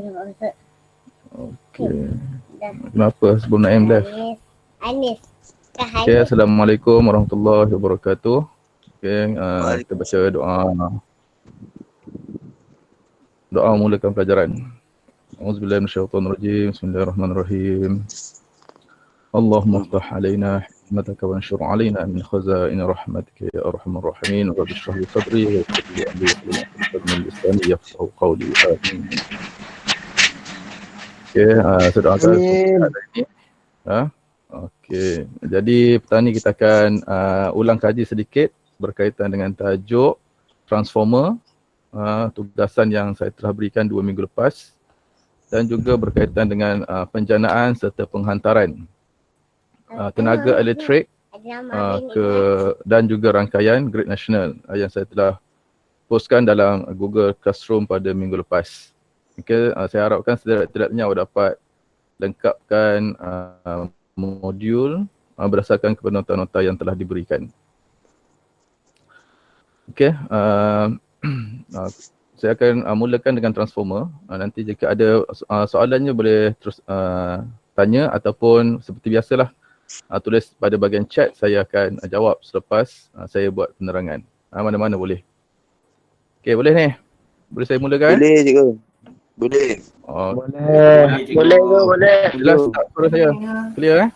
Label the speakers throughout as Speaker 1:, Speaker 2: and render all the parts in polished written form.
Speaker 1: Okey. Kenapa sebelum Naim live? Okey, Assalamualaikum warahmatullahi wabarakatuh. Okey, kita baca doa. Doa mulakan pelajaran. Auzubillahi minasyaitonirrajim. Bismillahirrahmanirrahim. Allahumma iftah alaina hikmataka wa anshur alaina min khazain rahmatika ya arhamar rahimin. Rabbi shrah li sadri wa yassir li amri wahlul 'uqdatam min lisani yafqahu qawli. Amin. Okey, saya doakan hari ini. Okey. Jadi petang ni kita akan ulang kaji sedikit berkaitan dengan tajuk transformer, tugasan yang saya telah berikan 2 minggu lepas, dan juga berkaitan dengan penjanaan serta penghantaran tenaga elektrik dan juga rangkaian grid nasional yang saya telah postkan dalam Google Classroom pada minggu lepas. Okay, saya harapkan setidak-tidaknya awak dapat lengkapkan modul berdasarkan kepada nota-nota yang telah diberikan. Okay, saya akan mulakan dengan transformer. Nanti jika ada soalannya boleh terus tanya ataupun seperti biasalah tulis pada bahagian chat, saya akan jawab selepas saya buat penerangan. Mana-mana boleh. Okay, boleh ni? Boleh saya mulakan?
Speaker 2: Boleh cikgu. Boleh.
Speaker 3: Boleh.
Speaker 1: Jelas tak suara saya? Clear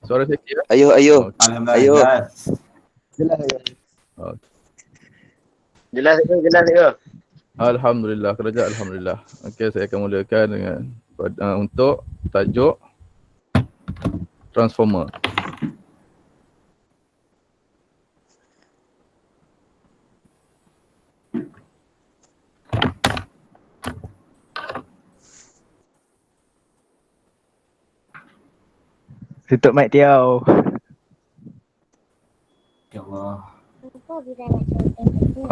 Speaker 1: Suara saya clear?
Speaker 2: Ayo.
Speaker 3: Alhamdulillah. Jelas ke?
Speaker 1: Alhamdulillah, kerja alhamdulillah. Okey, saya akan mulakan dengan untuk tajuk transformer.
Speaker 4: Tutup mic Tiau.
Speaker 3: Ya Allah.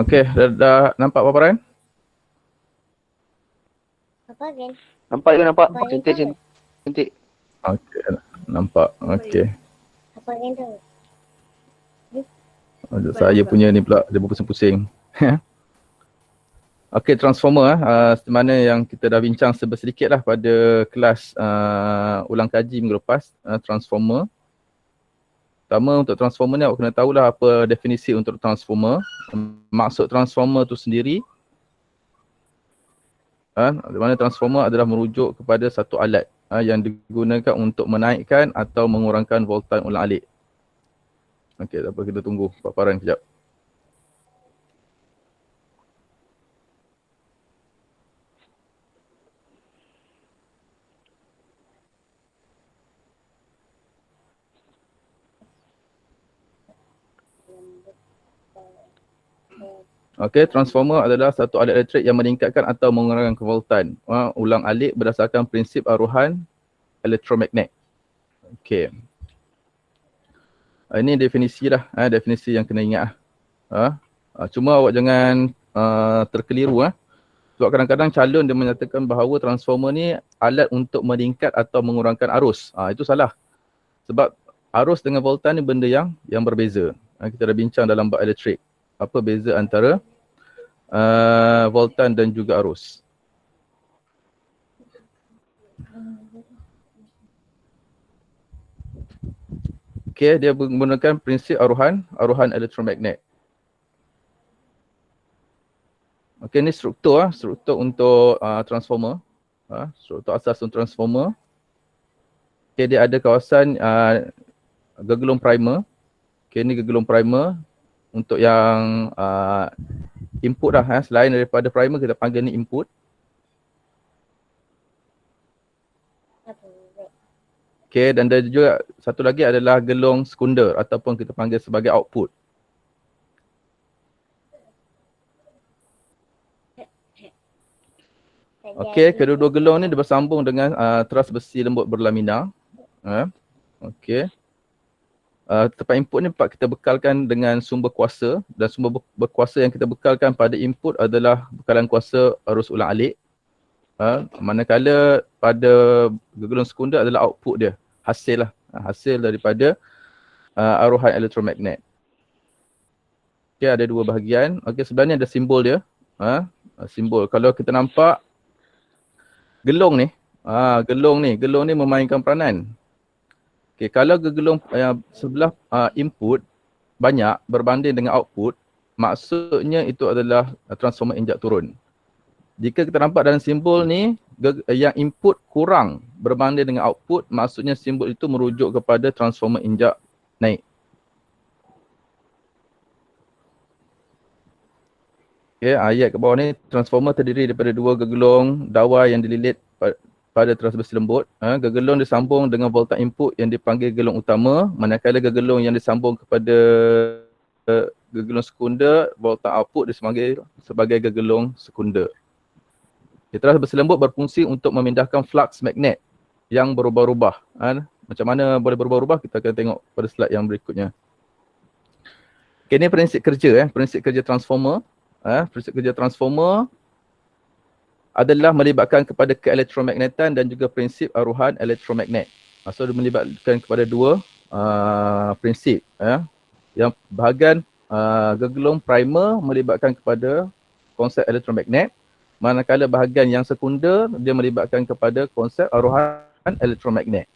Speaker 1: Okey, dah nampak paparan?
Speaker 2: Nampak. Cantik.
Speaker 1: Okey, nampak. Okey. Aduh, saya punya ni pula dia berpusing-pusing. Okey, transformer seperti mana yang kita dah bincang sedikit lah pada kelas ulang kaji minggu lepas, transformer. Pertama, untuk transformer ni awak kena tahulah apa definisi untuk transformer. Maksud transformer tu sendiri, di mana transformer adalah merujuk kepada satu alat yang digunakan untuk menaikkan atau mengurangkan voltan ulang-alik. Okey, tak apa, kita tunggu paparan kejap. Okey, transformer adalah satu alat elektrik yang meningkatkan atau mengurangkan voltan ulang-alik berdasarkan prinsip aruhan elektromagnet. Okey. Ini definisi lah, definisi yang kena ingat. Cuma awak jangan terkeliru. Sebab kadang-kadang calon dia menyatakan bahawa transformer ni alat untuk meningkat atau mengurangkan arus. Itu salah. Sebab arus dengan voltan ni benda yang berbeza. Kita dah bincang dalam bab elektrik. Apa beza antara voltan dan juga arus. Okey, dia menggunakan prinsip aruhan elektromagnet. Okey, ni struktur untuk transformer. Struktur asas untuk transformer. Okey, dia ada kawasan gegelung primer. Okey, ni gegelung primer untuk yang input lah. Selain daripada primer, kita panggil ni input. Okay, dan ada juga satu lagi adalah gelung sekunder ataupun kita panggil sebagai output. Okay, kedua-dua gelung ni dia bersambung dengan teras besi lembut berlamina. Okay. Tempat input ni kita bekalkan dengan sumber kuasa, dan sumber berkuasa yang kita bekalkan pada input adalah bekalan kuasa arus ulang-alik. Manakala pada gegelung sekunder adalah output dia, hasil daripada aruhan elektromagnet. Okay, ada dua bahagian. Okay, sebenarnya ada simbol dia. Simbol. Kalau kita nampak gelung ni, gelung ni memainkan peranan. Okey, kalau gegelung sebelah input banyak berbanding dengan output, maksudnya itu adalah transformer injak turun. Jika kita nampak dalam simbol ni, yang input kurang berbanding dengan output, maksudnya simbol itu merujuk kepada transformer injak naik. Okay, ayat ke bawah ni, transformer terdiri daripada dua gegelung dawai yang dililit pada teras besi lembut. Gegelung disambung dengan voltage input yang dipanggil gegelung utama, manakala gegelung yang disambung kepada gegelung sekunder, voltage output dipanggil sebagai gegelung sekunder. Teras besi lembut berfungsi untuk memindahkan flux magnet yang berubah-ubah. Macam mana boleh berubah-ubah, kita akan tengok pada slide yang berikutnya. Okay, ini prinsip kerja, prinsip kerja transformer. Prinsip kerja transformer adalah melibatkan kepada keelektromagnetan dan juga prinsip aruhan elektromagnet. So, dia melibatkan kepada dua prinsip. Yang bahagian gegelung primer melibatkan kepada konsep elektromagnet, manakala bahagian yang sekunder dia melibatkan kepada konsep aruhan elektromagnet.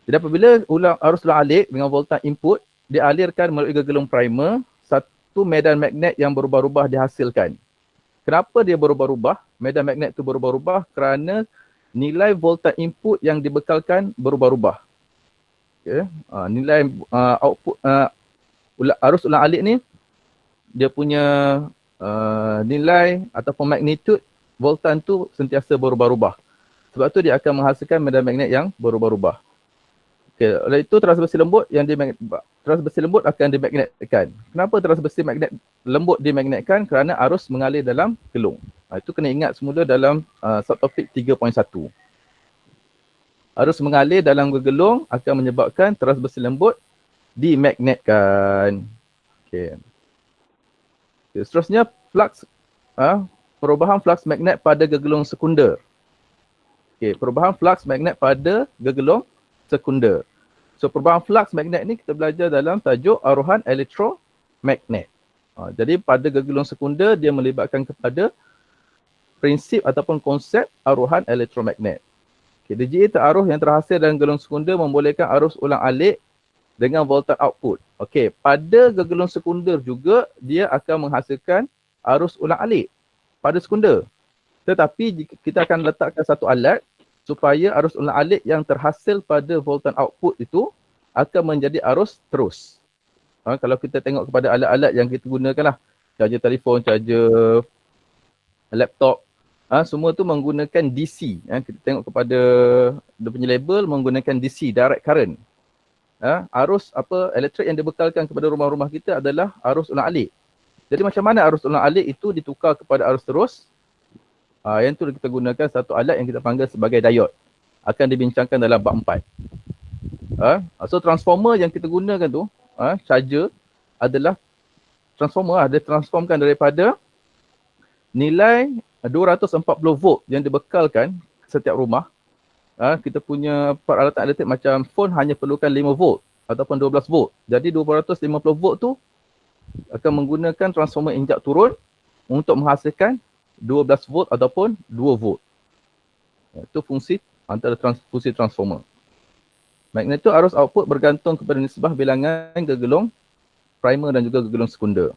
Speaker 1: Jadi apabila arus ulang alik dengan voltage input dialirkan melalui gegelung primer, satu medan magnet yang berubah-ubah dihasilkan. Kenapa dia berubah-ubah? Medan magnet itu berubah-ubah kerana nilai voltage input yang dibekalkan berubah-ubah. Okay. Nilai output arus ulang alik ni, dia punya nilai ataupun magnitude voltan tu sentiasa berubah-ubah. Sebab tu dia akan menghasilkan medan magnet yang berubah-ubah. Okay. Oleh itu teras besi lembut akan dimagnetkan. Kenapa teras besi lembut dimagnetkan? Kerana arus mengalir dalam gelung. Itu kena ingat semula dalam subtopik 3.1. Arus mengalir dalam gegelung akan menyebabkan teras besi lembut dimagnetkan. Okay. Seterusnya, perubahan flux magnet pada gegelung sekunder. Okay, perubahan flux magnet pada gegelung sekunder. So, perubahan flux magnet ni kita belajar dalam tajuk aruhan elektromagnet. Jadi, pada gegelung sekunder, dia melibatkan kepada prinsip ataupun konsep aruhan elektromagnet. Okay, DGE terarus yang terhasil dalam gegelung sekunder membolehkan arus ulang alik dengan voltage output. Okey, pada gegelung sekunder juga dia akan menghasilkan arus ulang alik pada sekunder. Tetapi jika kita akan letakkan satu alat supaya arus ulang alik yang terhasil pada voltage output itu akan menjadi arus terus. Kalau kita tengok kepada alat-alat yang kita gunakan lah, charger telefon, charger laptop, semua tu menggunakan DC. Kita tengok kepada dia punya label menggunakan DC, direct current. Arus elektrik yang dibekalkan kepada rumah-rumah kita adalah arus ulang alik. Jadi macam mana arus ulang alik itu ditukar kepada arus terus? Yang tu kita gunakan satu alat yang kita panggil sebagai diode. Akan dibincangkan dalam bab 4. So transformer yang kita gunakan tu, charger adalah transformer, dia transformkan daripada nilai 240 volt yang dibekalkan setiap rumah. Kita punya peralatan elektrik macam phone hanya perlukan 5 volt ataupun 12 volt. Jadi 250 volt tu akan menggunakan transformer injak turun untuk menghasilkan 12 volt ataupun 2 volt. Itu fungsi antara fungsi transformer. Magneto arus output bergantung kepada nisbah bilangan gegelung primer dan juga gegelung sekunder.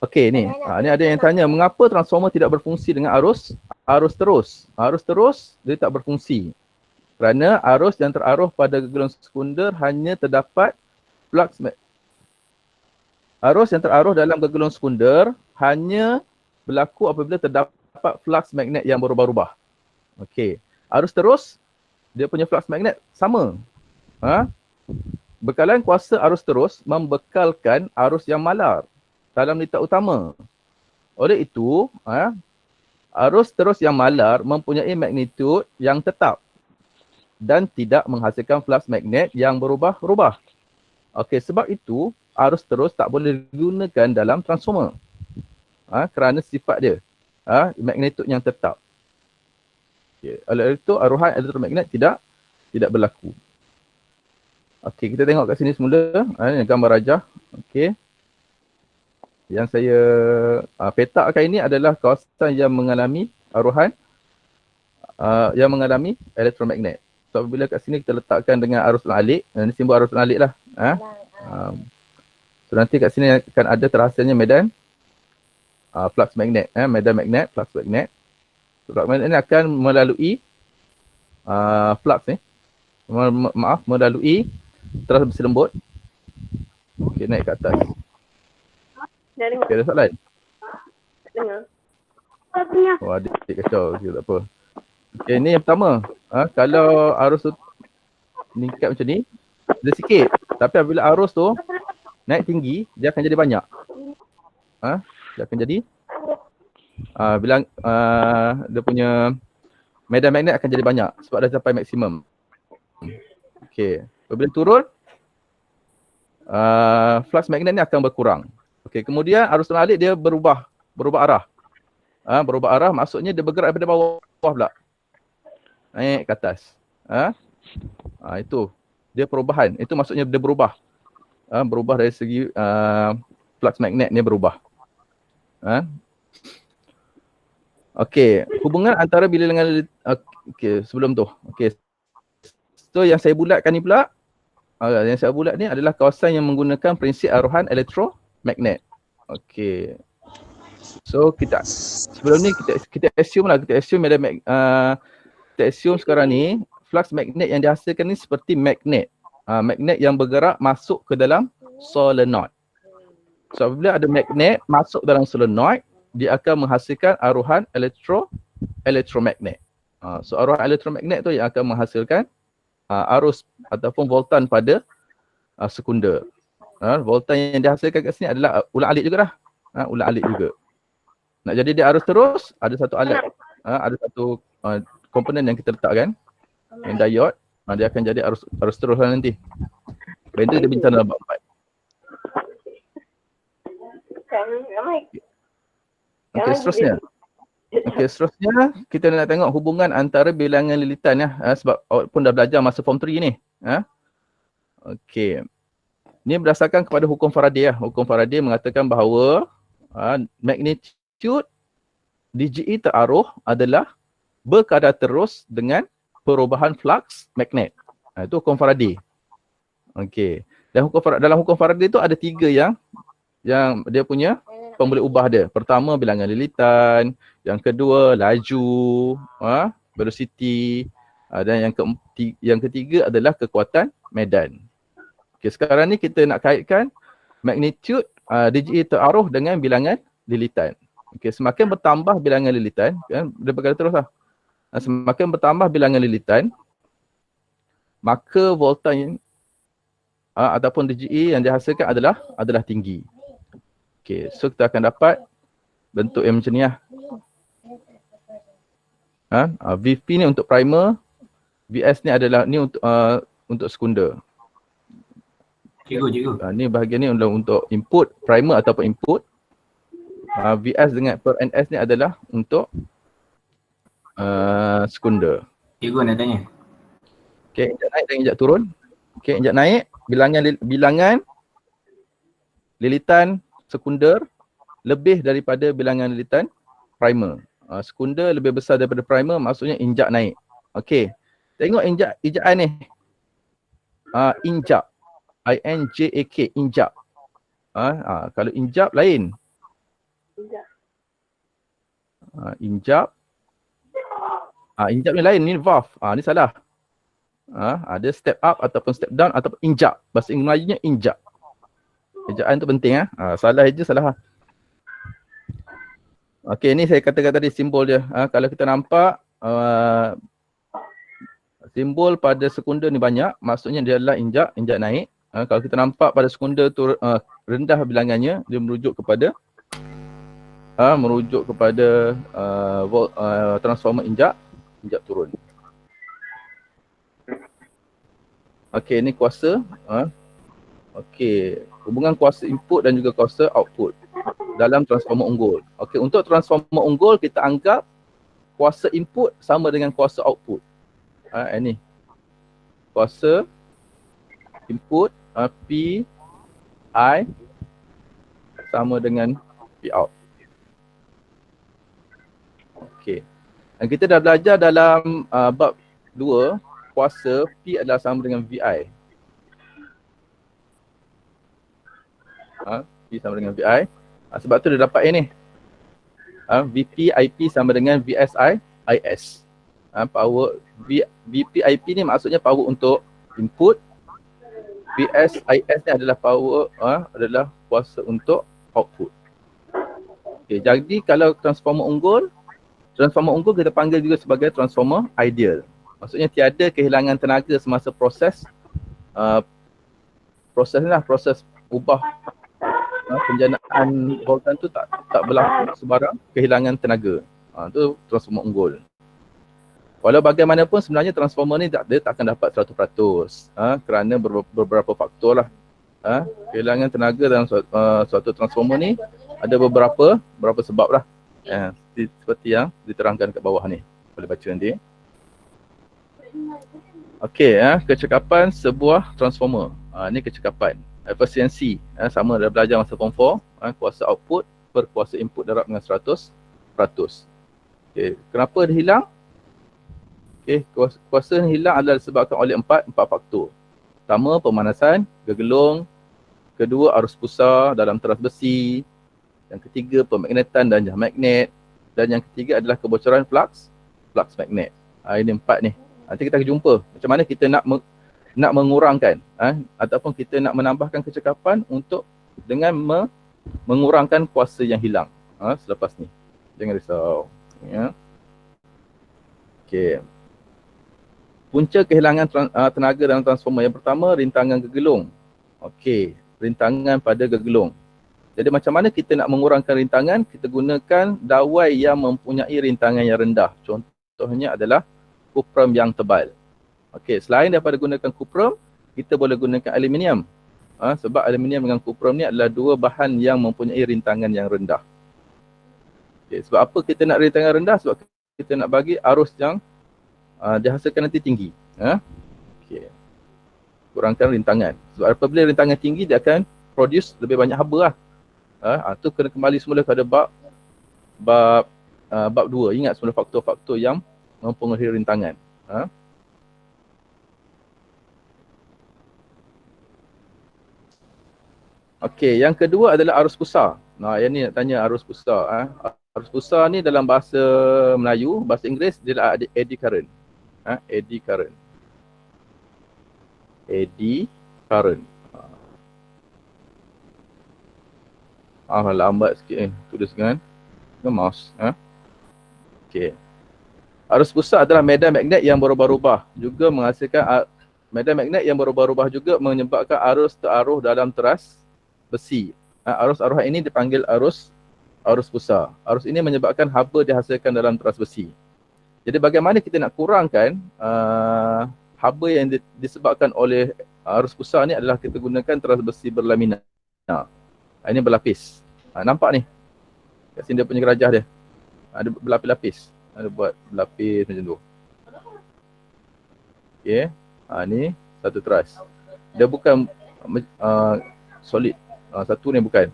Speaker 1: Okey ni, ni ada yang tanya mengapa transformer tidak berfungsi dengan arus terus. Arus terus dia tak berfungsi. Kerana arus yang terarus pada gegelung sekunder hanya terdapat flux arus yang terarus dalam gegelung sekunder hanya berlaku apabila terdapat flux magnet yang berubah-ubah. Okey. Arus terus dia punya flux magnet sama. Bekalan kuasa arus terus membekalkan arus yang malar dalam litar utama. Oleh itu, arus terus yang malar mempunyai magnitude yang tetap dan tidak menghasilkan flux magnet yang berubah-ubah. Okey, sebab itu arus terus tak boleh digunakan dalam transformer. Kerana sifat dia, magnitude yang tetap. Okay. Oleh itu, aruhan elektromagnet tidak berlaku. Okey, kita tengok kat sini semula. Ini gambar rajah. Okey. Yang saya petakkan ini adalah kawasan yang mengalami aruhan yang mengalami elektromagnet. So apabila kat sini kita letakkan dengan arus alik, ini simbol arus alik lah. So nanti kat sini akan ada terhasilnya medan flux magnet, medan magnet, flux magnet. So, flux magnet ini akan melalui flux ni, melalui teras besi lembut. Okey, naik ke atas. Okey, ada soalan? Oh, adik kacau. Okay, tak apa. Okey, ni yang pertama. Kalau arus tu meningkat macam ni, dia sikit. Tapi apabila arus tu naik tinggi, dia akan jadi banyak. Dia akan jadi bila dia punya medan magnet akan jadi banyak sebab dah sampai maksimum. Okey, apabila turun, flux magnet ni akan berkurang. Okey, kemudian arus alik dia berubah arah. Berubah arah maksudnya dia bergerak daripada bawah pula. Naik ke atas. Itu dia perubahan. Itu maksudnya dia berubah. Berubah dari segi flux magnet ni berubah. Okey, hubungan antara bilangan sebelum tu. Okey. So yang saya bulatkan ni pula, yang saya bulat ni adalah kawasan yang menggunakan prinsip aruhan elektromagnet. Okey. So sebelum ni kita assume lah, kita assume sekarang ni flux magnet yang dihasilkan ni seperti magnet. Magnet yang bergerak masuk ke dalam solenoid. So apabila ada magnet masuk dalam solenoid, dia akan menghasilkan aruhan elektromagnet. So aruhan elektromagnet tu yang akan menghasilkan arus ataupun voltan pada sekunder. Voltan yang dihasilkan kat sini adalah ulang alik juga dah. Ulang alik juga. Nak jadi dia arus terus, ada satu alat. Ada satu komponen yang kita letakkan, yang diode. Dia akan jadi arus terus lah nanti. Benda dia bintang dalam bab 4. Okey, seterusnya. Kita nak tengok hubungan antara bilangan lilitan ya. Sebab awak pun dah belajar masa form 3 ni. Okey. Ini berdasarkan kepada hukum Faraday ya. Hukum Faraday mengatakan bahawa magnitude DGE teraruh adalah berkadar terus dengan perubahan flux magnet. Itu hukum Faraday. Okey. Dan dalam hukum Faraday tu ada 3 yang dia punya pemboleh ubah dia. Pertama bilangan lilitan, yang kedua laju, velocity, dan yang ketiga adalah kekuatan medan. Okey, sekarang ni kita nak kaitkan magnitude DGE teraruh dengan bilangan lilitan. Okey, semakin bertambah bilangan lilitan, kan, dia berkata teruslah. Semakin bertambah bilangan lilitan, maka voltan ataupun DGE yang dihasilkan adalah tinggi. Okey, so kita akan dapat bentuk yang macam ni lah. VP ni untuk primer, VS ni adalah ni untuk sekunder.
Speaker 3: Cikgu.
Speaker 1: Ni bahagian ni untuk input primer ataupun input. VS dengan per NS ni adalah untuk sekunder.
Speaker 3: Cikgu nak tanya.
Speaker 1: Okey, injak naik dan injak turun. Okey, injak naik, bilangan lilitan sekunder lebih daripada bilangan lilitan primer. Sekunder lebih besar daripada primer, maksudnya injak naik. Okey. Tengok injak ni. Injak. INJAK, injak. Kalau injak lain. Injak. Injak ni lain, ni valve. Ni salah. Ada step up ataupun step down ataupun injak. Bahasa Melayunya injak. Ejaan tu penting. Salah je salah. Okey, ni saya katakan tadi simbol dia. Kalau kita nampak simbol pada sekunder ni banyak, maksudnya dia adalah injak naik. Kalau kita nampak pada sekunder tu rendah bilangannya, dia merujuk kepada transformer injak turun. Okey, ni kuasa. Okey, hubungan kuasa input dan juga kuasa output dalam transformer unggul. Okey, untuk transformer unggul kita anggap kuasa input sama dengan kuasa output. Ini kuasa input P I sama dengan P out. Okey. Dan kita dah belajar dalam bab 2, kuasa P adalah sama dengan VI. P sama dengan VI. Sebab tu dia dapat A ni. VP IP sama dengan VSI IS. Power VP IP ni maksudnya power untuk input. VSIS ni adalah power adalah kuasa untuk output. Okey, jadi kalau transformer unggul kita panggil juga sebagai transformer ideal. Maksudnya tiada kehilangan tenaga semasa proses proses ubah penjanaan voltan tu tak berlaku sebarang kehilangan tenaga. Tu transformer unggul. Walau bagaimanapun sebenarnya transformer ni dia tak akan dapat 100%. Kerana beberapa faktor lah. Kehilangan tenaga dalam suatu transformer ni ada beberapa sebab lah. Seperti yang diterangkan kat bawah ni. Boleh baca nanti. Okey, kecekapan sebuah transformer. Ni kecekapan. Efisiensi, sama dah belajar masa form 4. Kuasa output per kuasa input darab dengan 100%. Okey, kenapa dia hilang? Okey, kuasa yang hilang adalah disebabkan oleh empat faktor. Pertama, pemanasan, gegelung. Kedua, arus pusar dalam teras besi. Yang ketiga, pemagnetan dan jah magnet. Dan yang ketiga adalah kebocoran flux magnet. Ini 4 ni. Nanti kita akan jumpa macam mana kita nak mengurangkan ataupun kita nak menambahkan kecekapan untuk dengan mengurangkan kuasa yang hilang selepas ni. Jangan risau. Ya. Okey. Punca kehilangan tenaga dalam transformer yang pertama, rintangan gegelung. Okey, rintangan pada gegelung. Jadi macam mana kita nak mengurangkan rintangan? Kita gunakan dawai yang mempunyai rintangan yang rendah. Contohnya adalah kuprum yang tebal. Okey, selain daripada gunakan kuprum, kita boleh gunakan aluminium. Sebab aluminium dengan kuprum ni adalah dua bahan yang mempunyai rintangan yang rendah. Okey, sebab apa kita nak rintangan rendah? Sebab kita nak bagi arus yang dihasilkan nanti tinggi. Okey. Kurangkan rintangan. Sebab apabila rintangan tinggi, dia akan produce lebih banyak haba lah. Tu kena kembali semula kepada bab 2. Ingat semula faktor-faktor yang mempengaruhi rintangan. Okey, yang kedua adalah arus pusar. Yang ni nak tanya arus pusar. Arus pusar ni dalam bahasa Melayu, bahasa Inggeris dia adalah eddy current. Eddy current. Eddy current. Lambat sikit tulis dengan mouse. Okey. Arus pusar adalah medan magnet yang berubah-ubah juga menghasilkan medan magnet yang berubah-ubah juga menyebabkan arus teruh dalam teras besi. Arus arwah ini dipanggil arus pusar. Arus ini menyebabkan haba dihasilkan dalam teras besi. Jadi bagaimana kita nak kurangkan haba yang disebabkan oleh arus pusar ni adalah kita gunakan teras besi berlamina. Ini berlapis. Nampak ni? Kat sini dia punya gerajah dia. Ada berlapis-lapis. Ada buat berlapis macam tu. Okey. Ni satu teras. Dia bukan solid. Satu ni bukan.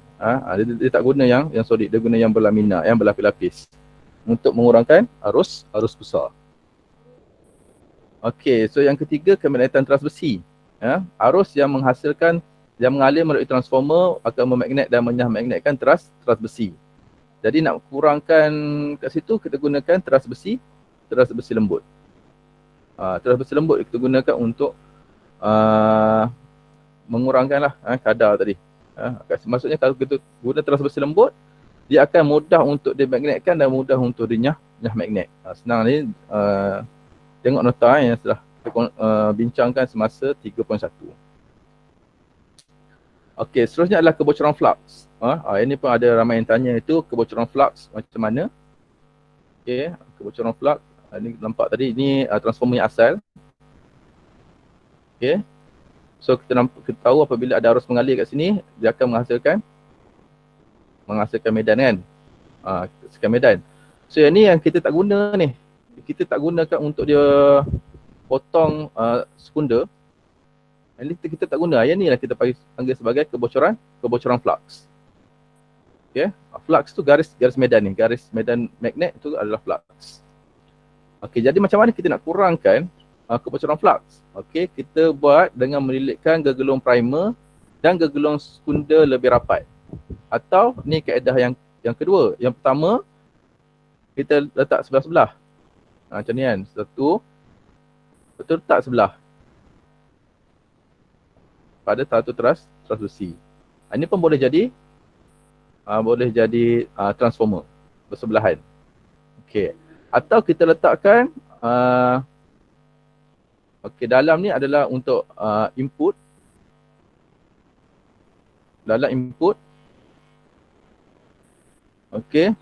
Speaker 1: Dia tak guna yang solid. Dia guna yang berlamina, yang berlapis-lapis. Untuk mengurangkan arus pusar. Okey, so yang ketiga, kemagnetan teras besi. Arus yang mengalir melalui transformer akan memagnet dan menyah-magnetkan teras besi. Jadi nak kurangkan kat situ, kita gunakan teras besi lembut. Teras besi lembut kita gunakan untuk mengurangkan lah kadar tadi. Maksudnya kalau kita guna teras besi lembut, dia akan mudah untuk dimagnetkan dan mudah untuk dinyah magnet. Senang ni tengok nota yang telah kita bincangkan semasa 3.1. Okey, seterusnya adalah kebocoran flux. Ini pun ada ramai yang tanya itu kebocoran flux macam mana. Okey, kebocoran flux. Ini nampak tadi, ini transformer yang asal. Okey. So kita tahu apabila ada arus mengalir kat sini, dia akan menghasilkan medan kan. Menghasilkan medan. So yang ni yang kita tak guna ni. Kita tak gunakan untuk dia potong sekunder. Kita tak guna. Yang ni lah kita panggil sebagai kebocoran flux. Okay. Flux tu garis medan ni. Garis medan magnet tu adalah flux. Okey, jadi macam mana kita nak kurangkan kebocoran flux? Okey, kita buat dengan melilitkan gegelung primer dan gegelung sekunder lebih rapat. Atau ni kaedah yang kedua. Yang pertama, kita letak sebelah-sebelah. Macam ni kan, satu, betul letak sebelah pada satu transdusi. Ini pun boleh jadi transformer bersebelahan. Okey. Atau kita letakkan dalam ni adalah untuk input. Dalam input. Okey.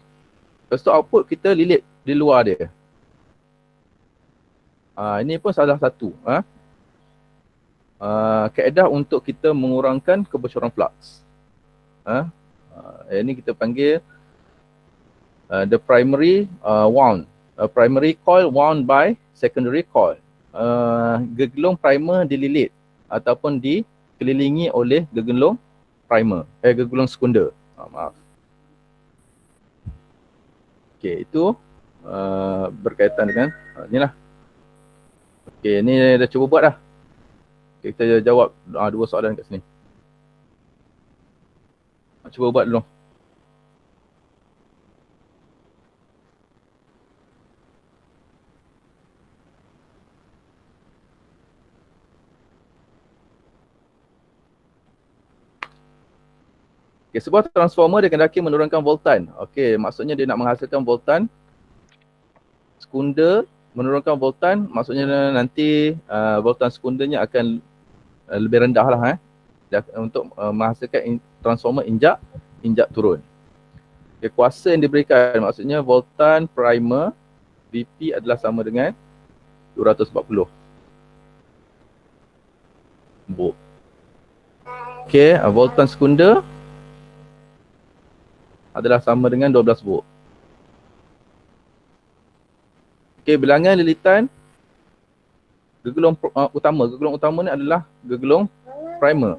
Speaker 1: Lepas tu output kita lilit di luar dia. Ini pun salah satu kaedah untuk kita mengurangkan kebocoran flux. Ini kita panggil the primary wound. Primary coil wound by secondary coil. Gegelung primer dililit ataupun dikelilingi oleh gegelung primer, gegelung sekunder. Maaf. Okey, itu berkaitan dengan inilah. Okey, ni dah cuba buat dah. Okay, kita jawab dua soalan kat sini. Cuba buat dulu. Okay, sebuah transformer dia kendaki menurunkan voltan. Okey, maksudnya dia nak menghasilkan voltan. Sekunder menurunkan voltan, maksudnya nanti voltan sekundernya akan lebih rendah lah untuk menghasilkan transformer injak turun. Okay, kuasa yang diberikan maksudnya voltan primer Vp adalah sama dengan 240 volt. Okey, voltan sekunder adalah sama dengan 12 volt. Okey, bilangan lilitan gegelung utama. Gegelung utama ni adalah gegelung primer.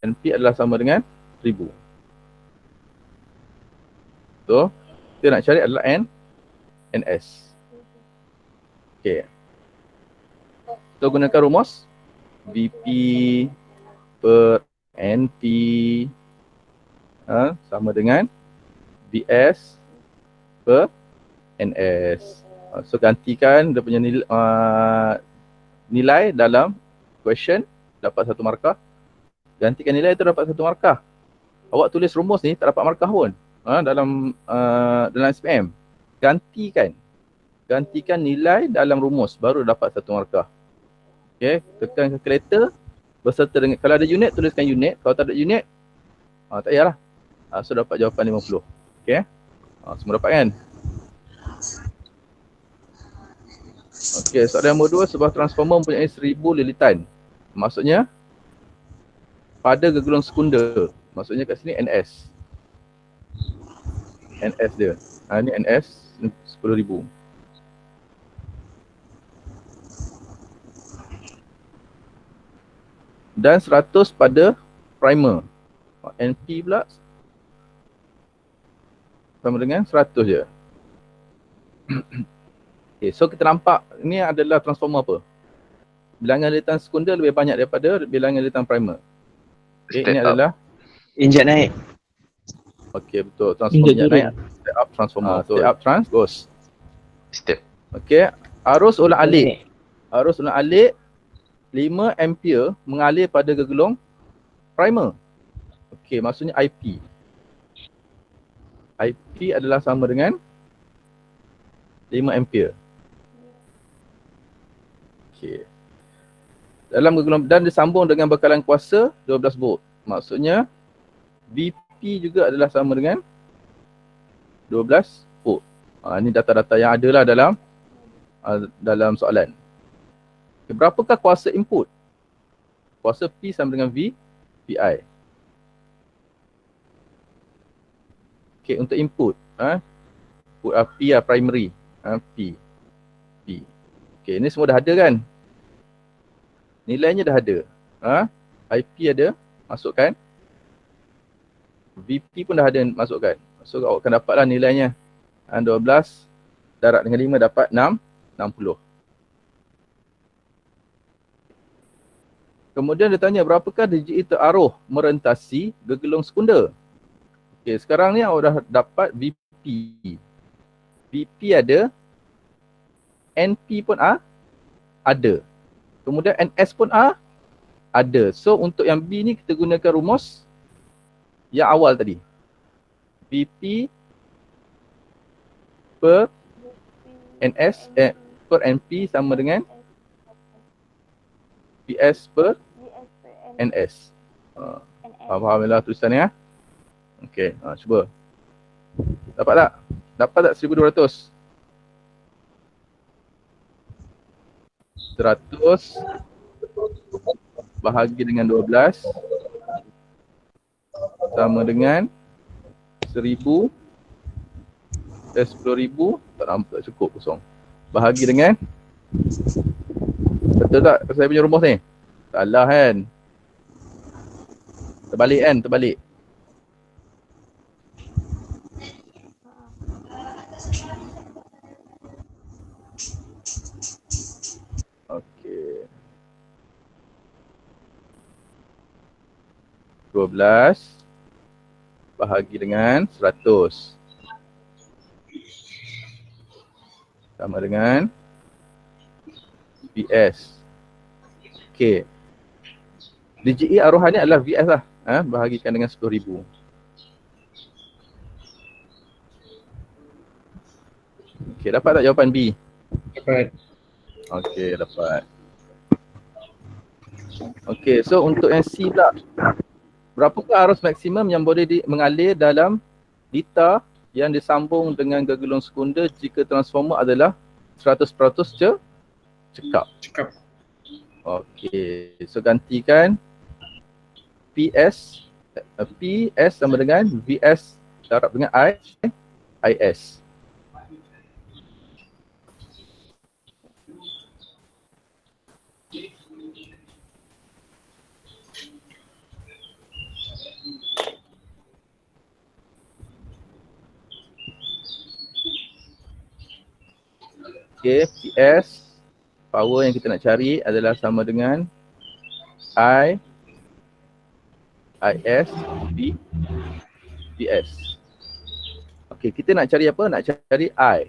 Speaker 1: NP adalah sama dengan 1000. So, kita nak cari adalah NS. Okey. Kita gunakan rumus Vp per NP sama dengan Vs per NS. So gantikan dia punya nilai dalam question dapat 1 markah. Gantikan nilai itu dapat 1 markah. Awak tulis rumus ni tak dapat markah pun dalam SPM. Gantikan nilai dalam rumus baru dapat 1 markah. Okey, tekan calculator berserta dengan, kalau ada unit tuliskan unit, kalau tak ada unit tak payahlah. So dapat jawapan 50. Okey. Semua dapat kan? Okey, soalan nombor 2, sebuah transformer mempunyai 1000 lilitan. Maksudnya pada gegelung sekunder. Maksudnya kat sini NS. NS dia. Ni NS 10,000. Dan 100 pada primer. NP pula sama dengan 100 je. Okay, so kita nampak ni adalah transformer apa? Bilangan lilitan sekunder lebih banyak daripada bilangan lilitan primer. Okay, ini adalah
Speaker 2: injek naik.
Speaker 1: Okay, betul. Transformer injek naik. Step up transformer. Step up goes.
Speaker 2: Step.
Speaker 1: Okay, arus ulang-alik. Arus ulang-alik 5 ampere mengalir pada gegelung primer. Okey, maksudnya IP. IP adalah sama dengan 5 ampere. Okey. Dalam gegelung dan disambung dengan bekalan kuasa 12 volt. Maksudnya VP juga adalah sama dengan 12 volt. Ini data-data yang ada lah dalam soalan. Okay, berapakah kuasa input? Kuasa P sama dengan VI. Okay, untuk input. P primary. P. Okay, ini semua dah ada kan? Nilainya dah ada. IP ada, masukkan. VP pun dah ada, masukkan. So awak akan dapatlah nilainya. 12 darab dengan 5 dapat 60. Kemudian dia tanya berapakah DJE teraruh merentasi gegelung sekunda. Okey, sekarang ni awak dah dapat VP. VP ada, NP pun ada. Kemudian NS pun ada. So untuk yang B ni kita gunakan rumus yang awal tadi. VP per NS per NP sama dengan PS per NS. Faham-fahamlah tulisan ni ya? Okey, cuba. Dapat tak? Dapat tak 1200? 100 bahagi dengan 12 sama dengan 1000 dan 10,000 tak nampak cukup kosong. Bahagi dengan, betul tak saya punya rumus ni? Salah kan? Terbalik kan? Terbalik. Okey. 12 bahagi dengan 100 sama dengan VS. Okey. DJE aruhannya adalah VS lah. Bahagikan dengan 10,000. Okey, dapat tak jawapan B?
Speaker 3: Dapat.
Speaker 1: Okey, dapat. Okey, so untuk yang C pula. Berapakah arus maksimum yang boleh mengalir dalam dita yang disambung dengan gegelung sekunda jika transformer adalah 100% cekap? Okey, so gantikan PS sama dengan VS darab dengan IS. Okay, PS power yang kita nak cari adalah sama dengan IS VS. Okay, kita nak cari apa? Nak cari I.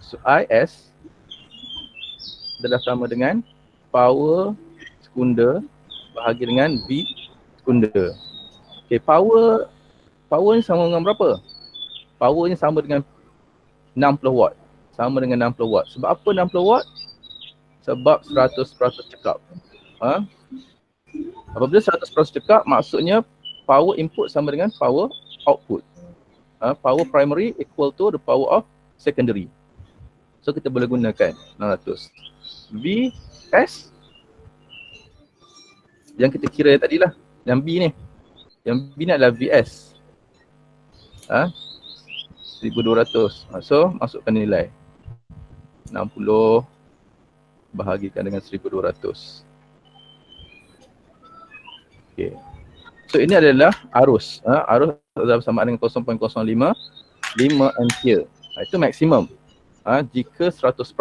Speaker 1: So IS adalah sama dengan power sekunda bahagi dengan V sekunda. Okay, power ni sama dengan berapa? Power ni sama dengan 60 watt. Sama dengan 60 watt. Sebab apa 60 watt? Sebab 100% cekap. Apabila 100% cekap, maksudnya power input sama dengan power output. Power primary equal to the power of secondary. So kita boleh gunakan 600. VS yang kita kira tadi lah. Yang B ni. Yang B ni adalah VS. 1200. So masukkan nilai 60 bahagikan dengan 1200. Okay. So ini adalah arus. Arus adalah sama dengan 0.05 ampere. Itu maksimum. Jika 100%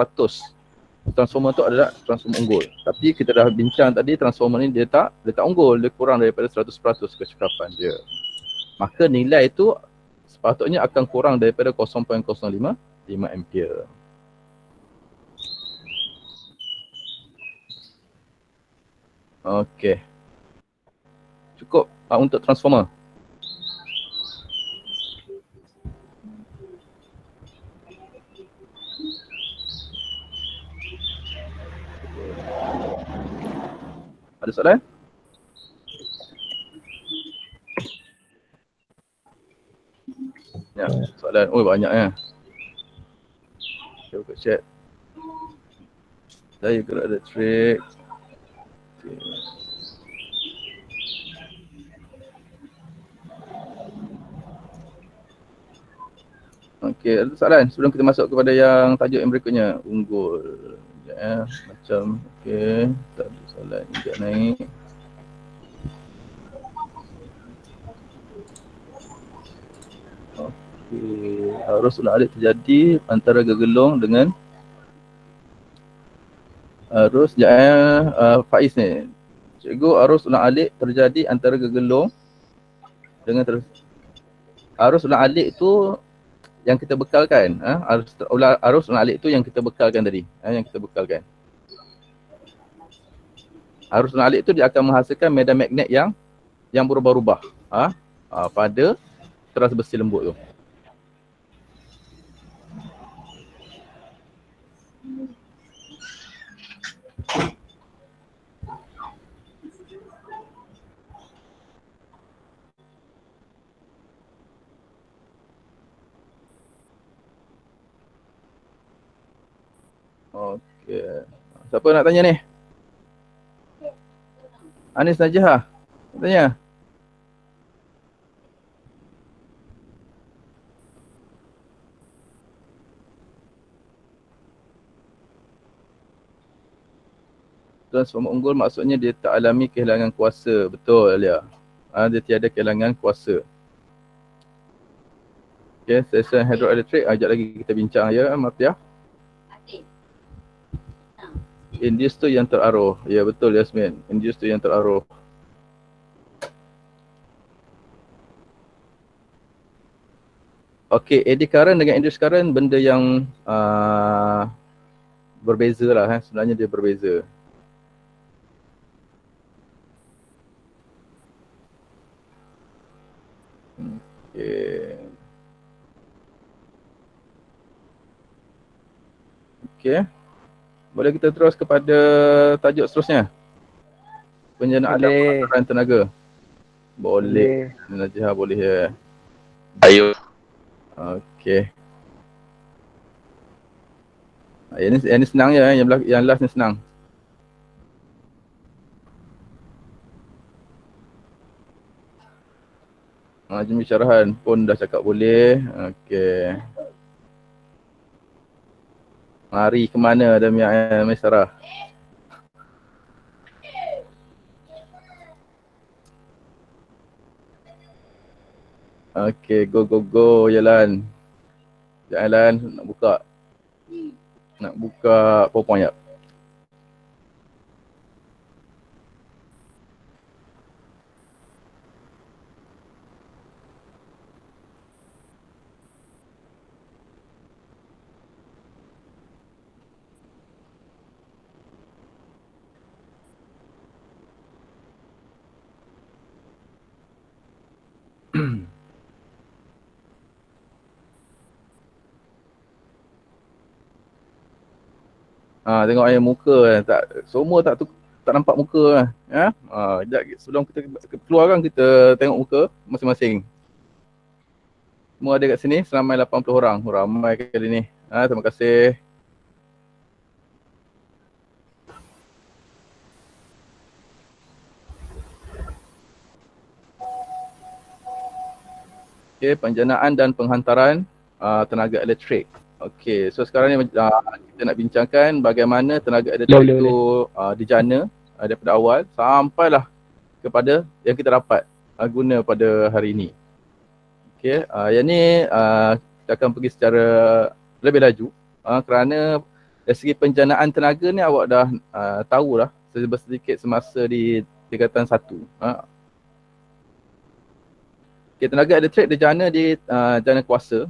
Speaker 1: transformer tu adalah transformer unggul. Tapi kita dah bincang tadi transformer ni dia tak unggul, dia kurang daripada 100% kecekapan dia. Maka nilai itu sepatutnya akan kurang daripada 0.05 ampere. Okey. Cukup untuk transformer. Ada soalan? Ya, soalan. Oh, banyaknya. Kita buka chat. Saya gerak elektrik. Okay. Okey, ada soalan sebelum kita masuk kepada yang tajuk yang berikutnya, unggul. Ya, macam okey, tak ada soalan, injak naik. Okey, arus ulang-alik terjadi antara gegelung dengan arus Faiz ni. Cikgu, arus ulang-alik terjadi antara gegelung dengan arus ulang-alik tu yang kita bekalkan, arus ulang-alik tu yang kita bekalkan tadi, yang kita bekalkan. Arus ulang-alik tu dia akan menghasilkan medan magnet yang berubah-ubah pada teras besi lembut tu. Okey. Siapa nak tanya ni? Anis Najah. Tanya. Transformer unggul maksudnya dia tak alami kehilangan kuasa. Betul, Alia. Dia tiada kehilangan kuasa. Okey, stesen hidroelektrik. Sekejap lagi kita bincang ya, Mafiah. Induce tu yang teraruh. Ya, betul Yasmin. Induce tu yang teraruh. Okey, eddy current dengan induce current benda yang berbeza lah. Sebenarnya dia berbeza. Okey. Okey. Boleh kita terus kepada tajuk seterusnya? Penjanaan dan tenaga. Boleh. Najah boleh ya.
Speaker 2: Ayo.
Speaker 1: Okey. Yang ni senang je, yang last ni senang. Jemi syarahan pun dah cakap boleh. Okey. Mari ke mana Damia Maisarah? Okey, go Yalan. Jalan nak buka. Nak buka PowerPoint jap. Tengok ayat muka tak semua tak nampak muka ya. Sekejap sebelum kita keluar kan kita tengok muka masing-masing. Semua ada kat sini seramai 80 orang. Ramai kali ni. Terima kasih. Okey, penjanaan dan penghantaran tenaga elektrik. Okey, so sekarang ni kita nak bincangkan bagaimana tenaga elektrik itu dijana daripada awal sampailah kepada yang kita dapat guna pada hari ini. Okey, yang ni kita akan pergi secara lebih laju kerana dari segi penjanaan tenaga ni awak dah tahulah sedikit semasa di tingkatan 1. Okay, tenaga elektrik dijana di jana kuasa.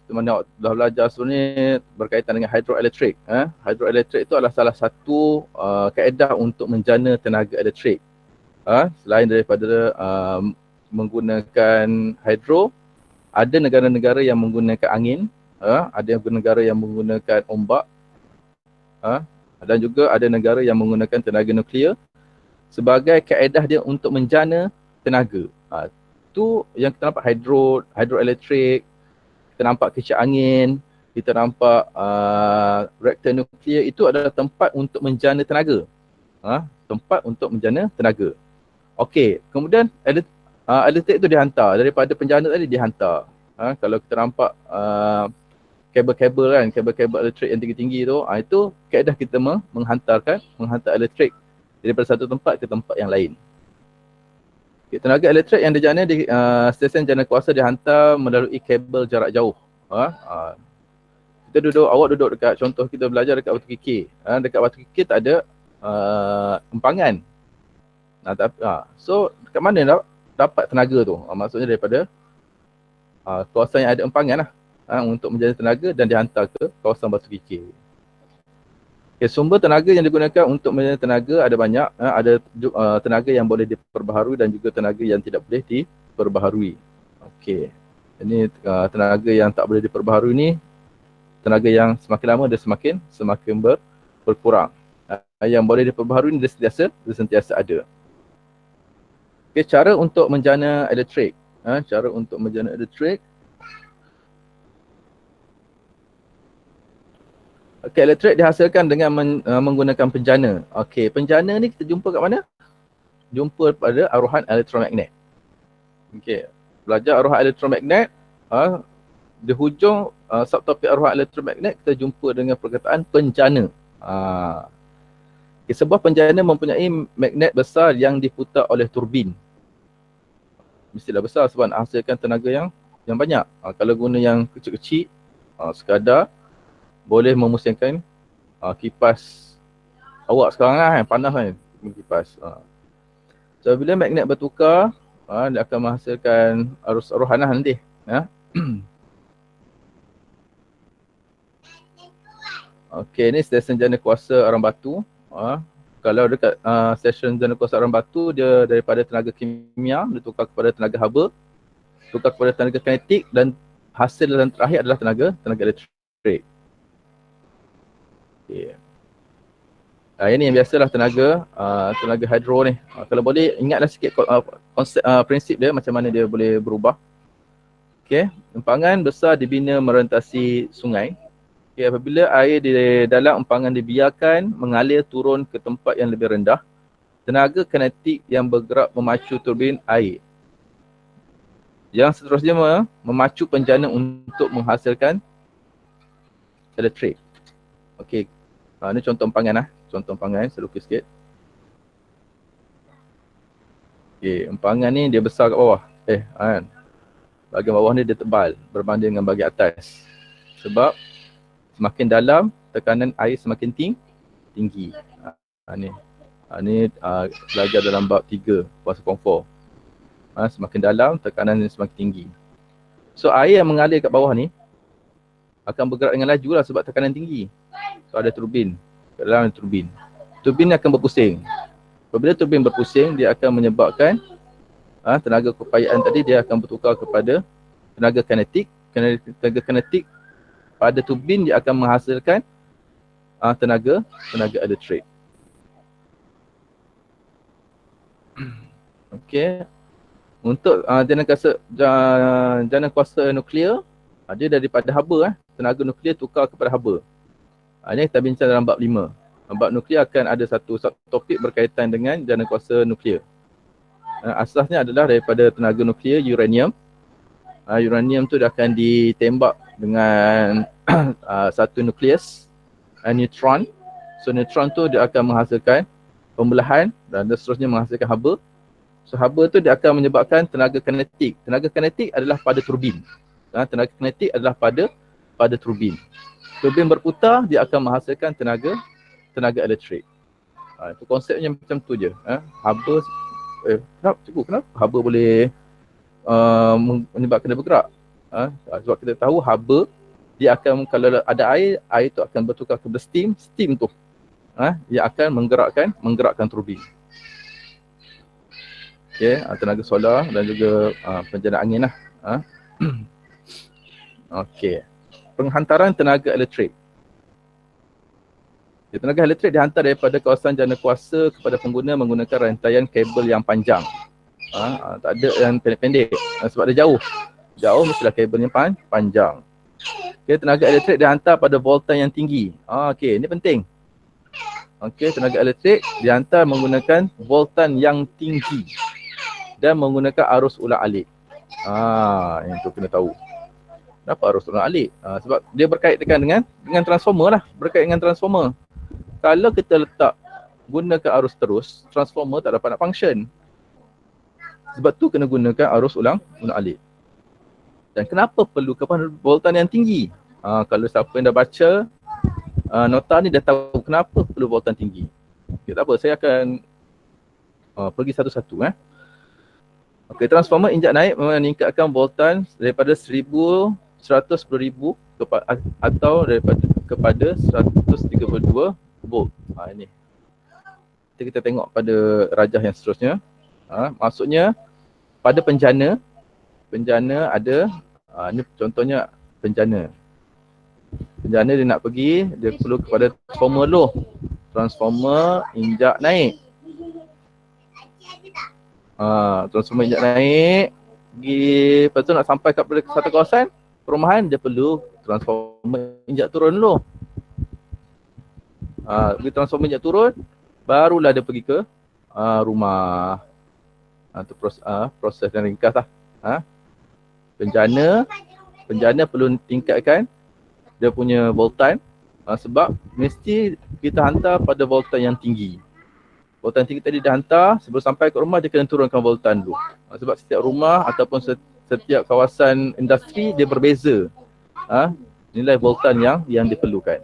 Speaker 1: Mana awak dah belajar sebelum ni berkaitan dengan hidroelektrik. Hidroelektrik itu adalah salah satu kaedah untuk menjana tenaga elektrik. Selain daripada menggunakan hidro, ada negara-negara yang menggunakan angin, ada negara yang menggunakan ombak, dan juga ada negara yang menggunakan tenaga nuklear sebagai kaedah dia untuk menjana tenaga. Itu yang kita nampak hidroelektrik, kita nampak kicap angin, kita nampak reaktor nuklear, itu adalah tempat untuk menjana tenaga. Tempat untuk menjana tenaga. Okey, kemudian elektrik itu dihantar daripada penjana tadi dihantar. Kalau kita nampak kabel-kabel kan, kabel-kabel elektrik yang tinggi-tinggi tu, itu kaedah kita menghantar elektrik daripada satu tempat ke tempat yang lain. Okay, tenaga elektrik yang dijana di stesen jana kuasa dihantar melalui kabel jarak jauh. Kita awak duduk dekat, contoh kita belajar dekat Batu Kikir. Dekat Batu Kikir tak ada empangan. So dekat mana dapat tenaga tu? Maksudnya daripada kawasan yang ada empangan lah, untuk menjana tenaga dan dihantar ke kawasan Batu Kikir. Okay, sumber tenaga yang digunakan untuk menjana tenaga ada banyak. Ada tenaga yang boleh diperbaharui dan juga tenaga yang tidak boleh diperbaharui. Okey. Ini tenaga yang tak boleh diperbaharui ni, tenaga yang semakin lama dia semakin berkurang. Yang boleh diperbaharui ni dia sentiasa ada. Okey, cara untuk menjana elektrik. Cara untuk menjana elektrik. Okey, elektrik dihasilkan dengan menggunakan penjana. Okey, penjana ni kita jumpa kat mana? Jumpa pada aruhan elektromagnet. Okey, belajar aruhan elektromagnet, di hujung subtopik aruhan elektromagnet kita jumpa dengan perkataan penjana. Okay, sebuah penjana mempunyai magnet besar yang diputar oleh turbin. Mestilah besar sebab nak hasilkan tenaga yang banyak. Kalau guna yang kecil-kecil, sekadar boleh memusingkan kipas awak sekarang kan, panas kan kipas. So bila magnet bertukar, dia akan menghasilkan arus aruhan nanti. Okey, ni stesen jana kuasa Arang Batu. Kalau dekat stesen jana kuasa Arang Batu, dia daripada tenaga kimia dia tukar kepada tenaga haba, tukar kepada tenaga kinetik, dan hasil yang terakhir adalah tenaga elektrik. Okay. Ini yang biasalah tenaga hidro ni. Kalau boleh ingatlah sikit konsep prinsip dia, macam mana dia boleh berubah. Okey, empangan besar dibina merentasi sungai. Okay, apabila air di dalam empangan dibiarkan mengalir turun ke tempat yang lebih rendah, tenaga kinetik yang bergerak memacu turbin air. Yang seterusnya memacu penjana untuk menghasilkan elektrik. Okey. Ini contoh empangan Contoh empangan, saya lukis sikit. Okey, empangan ni dia besar kat bawah. Bahagian bawah ni dia tebal berbanding dengan bahagian atas. Sebab semakin dalam, tekanan air semakin tinggi. Ni belajar dalam bab 3 kuasa komfor. Semakin dalam, tekanan semakin tinggi. So air yang mengalir kat bawah ni akan bergerak dengan laju lah sebab tekanan tinggi. So ada turbin, kat dalam ada turbin. Turbin akan berpusing. Apabila turbin berpusing, dia akan menyebabkan tenaga keupayaan tadi dia akan bertukar kepada tenaga kinetik. Tenaga kinetik pada turbin dia akan menghasilkan tenaga elektrik. Okey. Untuk jana kuasa nuklear, dia daripada haba, tenaga nuklear tukar kepada haba. Ini kita bincang dalam bab 5. Bab nuklear akan ada satu topik berkaitan dengan jana kuasa nuklear. Asasnya adalah daripada tenaga nuklear uranium. Uranium tu dia akan ditembak dengan satu nukleus, neutron. So neutron tu dia akan menghasilkan pembelahan dan seterusnya menghasilkan haba. So haba tu dia akan menyebabkan tenaga kinetik. Tenaga kinetik adalah pada turbin. Tenaga kinetik adalah pada turbin. Turbin berputar, dia akan menghasilkan tenaga elektrik. Itu konsepnya macam tu je. Haba, kenapa haba boleh menyebabkan dia bergerak? Sebab kita tahu haba, dia akan, kalau ada air tu akan bertukar kepada steam tu dia akan menggerakkan turbin. Okay, tenaga solar dan juga penjana angin lah. Okey. Penghantaran tenaga elektrik. Tenaga elektrik dihantar daripada kawasan jana kuasa kepada pengguna menggunakan rantaian kabel yang panjang. Tak ada yang pendek-pendek sebab dia jauh. Jauh mestilah kabel yang panjang. Okay, tenaga elektrik dihantar pada voltan yang tinggi. Okey, ini penting. Okey, tenaga elektrik dihantar menggunakan voltan yang tinggi dan menggunakan arus ulang-alik. Yang tu kena tahu. Kenapa arus ulang-alik? Sebab dia berkaitan dengan transformer lah. Berkaitan dengan transformer. Kalau kita gunakan arus terus, transformer tak dapat nak function. Sebab tu kena gunakan arus ulang alik. Dan kenapa perlu kepada voltan yang tinggi? Kalau siapa yang dah baca nota ni dah tahu kenapa perlu voltan tinggi. Okay, tak apa, saya akan pergi satu-satu. Okey, transformer injak naik meningkatkan voltan daripada 110,000 atau kepada 132 volt. Ini. Kita tengok pada rajah yang seterusnya. Maksudnya pada penjana ada ni contohnya penjana. Penjana dia nak pergi, dia perlu kepada transformer low. Transformer injak naik. Transformer injak naik, pergi, lepas tu nak sampai kepada satu kawasan perumahan, dia perlu transformer injak turun low. Pergi transformer injak turun, barulah dia pergi ke rumah. Itu proses yang ringkas lah. Penjana perlu tingkatkan dia punya voltan, sebab mesti kita hantar pada voltan yang tinggi. Voltan tinggi tadi dah hantar, sebelum sampai ke rumah dia kena turunkan voltan dulu. Sebab setiap rumah ataupun setiap kawasan industri dia berbeza nilai voltan yang diperlukan.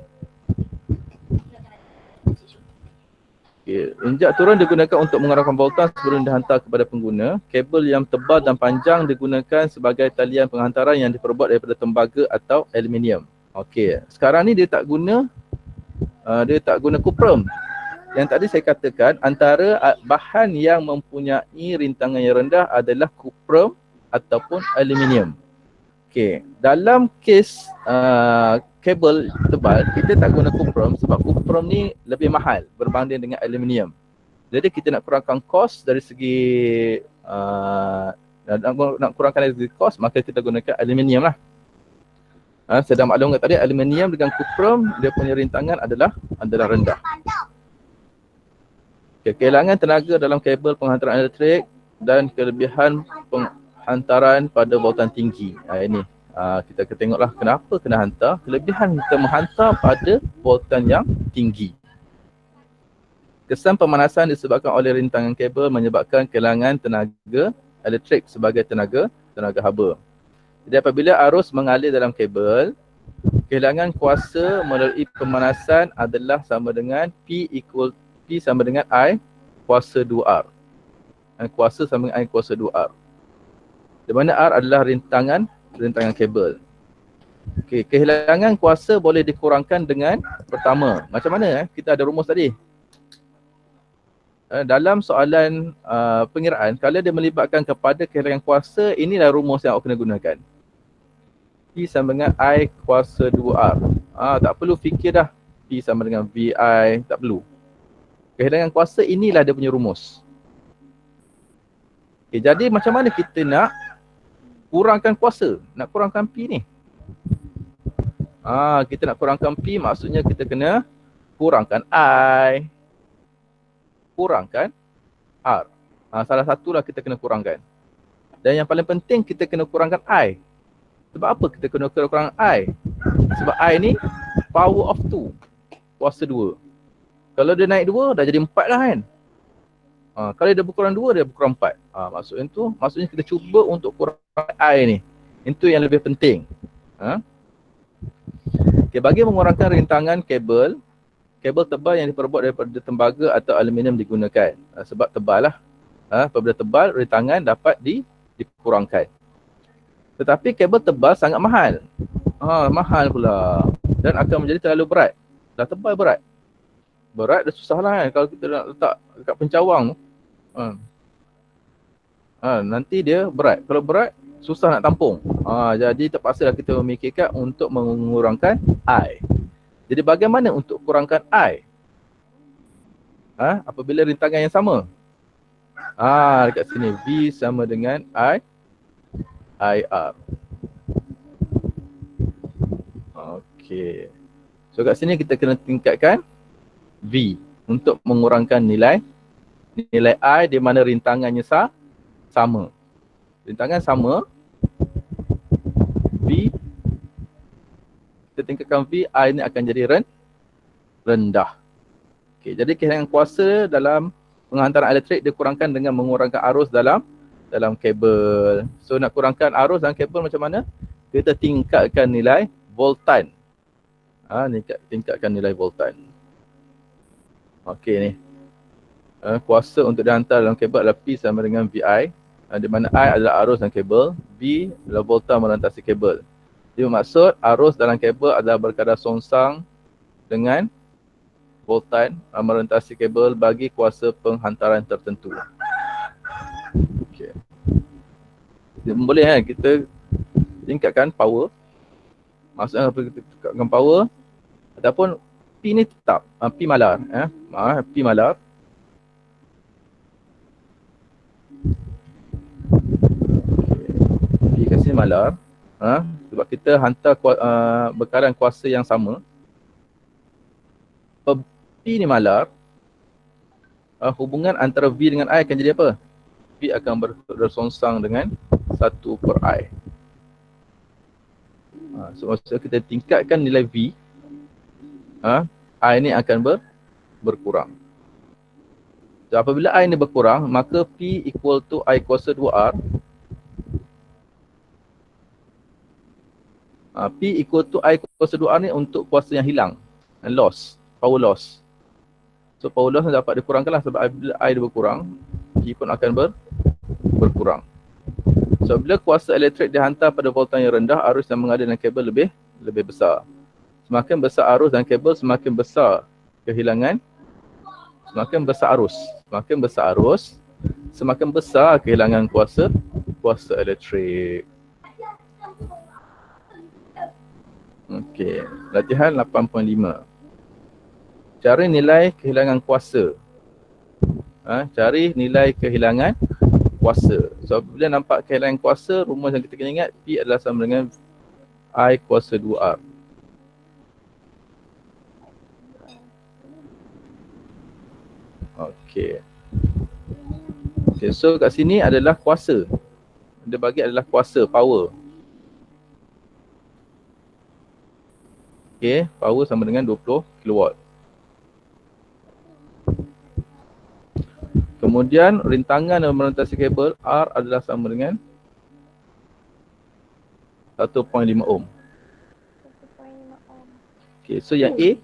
Speaker 1: Okay. Injak turun digunakan untuk mengarahkan voltan sebelum dihantar kepada pengguna. Kabel yang tebal dan panjang digunakan sebagai talian penghantaran yang diperbuat daripada tembaga atau aluminium. Okey, sekarang ni dia tak guna kuprum. Yang tadi saya katakan antara bahan yang mempunyai rintangan yang rendah adalah kuprum ataupun aluminium. Okey, dalam kes kabel tebal kita tak guna kuprum sebab kuprum ni lebih mahal berbanding dengan aluminium. Jadi kita nak kurangkan kos dari segi nak kurangkan dari segi kos, maka kita gunakan aluminium lah. Saya dah maklumkan tadi aluminium dengan kuprum dia punya rintangan adalah rendah. Okay, kehilangan tenaga dalam kabel penghantaran elektrik dan kelebihan penghantaran pada voltan tinggi. Ini kita tengoklah kenapa kena hantar. Kelebihan kita menghantar pada voltan yang tinggi. Kesan pemanasan disebabkan oleh rintangan kabel menyebabkan kehilangan tenaga elektrik sebagai tenaga haba. Jadi apabila arus mengalir dalam kabel, kehilangan kuasa melalui pemanasan adalah sama dengan P sama dengan I kuasa 2R. Kuasa sama dengan I kuasa 2R. Di mana R adalah rintangan kabel. Okey, kehilangan kuasa boleh dikurangkan dengan pertama. Macam mana? Kita ada rumus tadi. Dalam soalan pengiraan, kalau dia melibatkan kepada kehilangan kuasa, inilah rumus yang awak kena gunakan. P sama dengan I kuasa 2R. Tak perlu fikir dah. P sama dengan VI, tak perlu. Kehilangan kuasa inilah dia punya rumus. Okay, jadi macam mana kita nak kurangkan kuasa? Nak kurangkan P ni? Kita nak kurangkan P, maksudnya kita kena kurangkan I, kurangkan R. Salah satulah kita kena kurangkan. Dan yang paling penting kita kena kurangkan I. Sebab apa kita kena kurangkan I? Sebab I ni power of 2, kuasa 2. Kalau dia naik 2, dah jadi 4 lah kan. Kalau dia berkurang 2, dia berkurang 4. Maksudnya kita cuba untuk kurangkan I ni. Itu yang lebih penting. Okay, bagi mengurangkan rintangan kabel tebal yang diperbuat daripada tembaga atau aluminium digunakan. Sebab tebal lah. Apabila tebal, rintangan dapat dikurangkan. Tetapi kabel tebal sangat mahal. Mahal pula. Dan akan menjadi terlalu berat. Dah tebal berat. Berat dah susah lah kan kalau kita nak letak dekat pencawang tu. Nanti dia berat. Kalau berat, susah nak tampung. Jadi terpaksa lah kita memikirkan untuk mengurangkan I. Jadi bagaimana untuk kurangkan I? Apabila rintangan yang sama. Dekat sini V sama dengan IR. Okey. So kat sini kita kena tingkatkan V untuk mengurangkan nilai I di mana rintangannya sama. Rintangan sama. V kita tingkatkan V, I ni akan jadi rendah. Okey, jadi kehilangan kuasa dalam penghantaran elektrik dikurangkan dengan mengurangkan arus dalam dalam kabel. So nak kurangkan arus dalam kabel macam mana? Kita tingkatkan nilai voltan. Tingkatkan nilai voltan. Okey ni. Kuasa untuk dihantar dalam kabel adalah P sama dengan VI. Di mana I adalah arus dalam kabel, V adalah voltan merentasi kabel. Jadi maksud arus dalam kabel adalah berkadar songsang dengan voltan merentasi kabel bagi kuasa penghantaran tertentu. Okey. Boleh kan kita tingkatkan power. Maksudnya kita tingkatkan power ataupun P ni tetap, P malar, P malar. P kasi malar. Sebab kita hantar bekalan kuasa yang sama. P ni malar, hubungan antara V dengan I akan jadi apa? V akan bersongsang dengan 1/I. So maksudnya kita tingkatkan nilai V, I ni akan berkurang. So apabila I ni berkurang, maka P equal to I kuasa 2R. P equal to I kuasa 2R ni untuk kuasa yang hilang, loss, power loss. So power loss dapat dikurangkan lah sebab bila I dia berkurang, P pun akan berkurang. So bila kuasa elektrik dihantar pada voltan yang rendah, arus yang mengalir dalam kabel lebih besar. Semakin besar arus dalam kabel, semakin besar kehilangan, semakin besar arus. Semakin besar arus, semakin besar kehilangan kuasa elektrik. Okey, latihan 8.5. Cari nilai kehilangan kuasa. Cari nilai kehilangan kuasa. So bila nampak kehilangan kuasa, rumus yang kita kena ingat P adalah sama dengan I kuasa 2R. Okey. Okey, so kat sini adalah kuasa. Dia bagi adalah kuasa, power. Okey, power sama dengan 20 kW. Kemudian rintangan yang merentasi kabel R adalah sama dengan 1.5 ohm.
Speaker 4: 1.5 ohm.
Speaker 1: Okey, so yang A,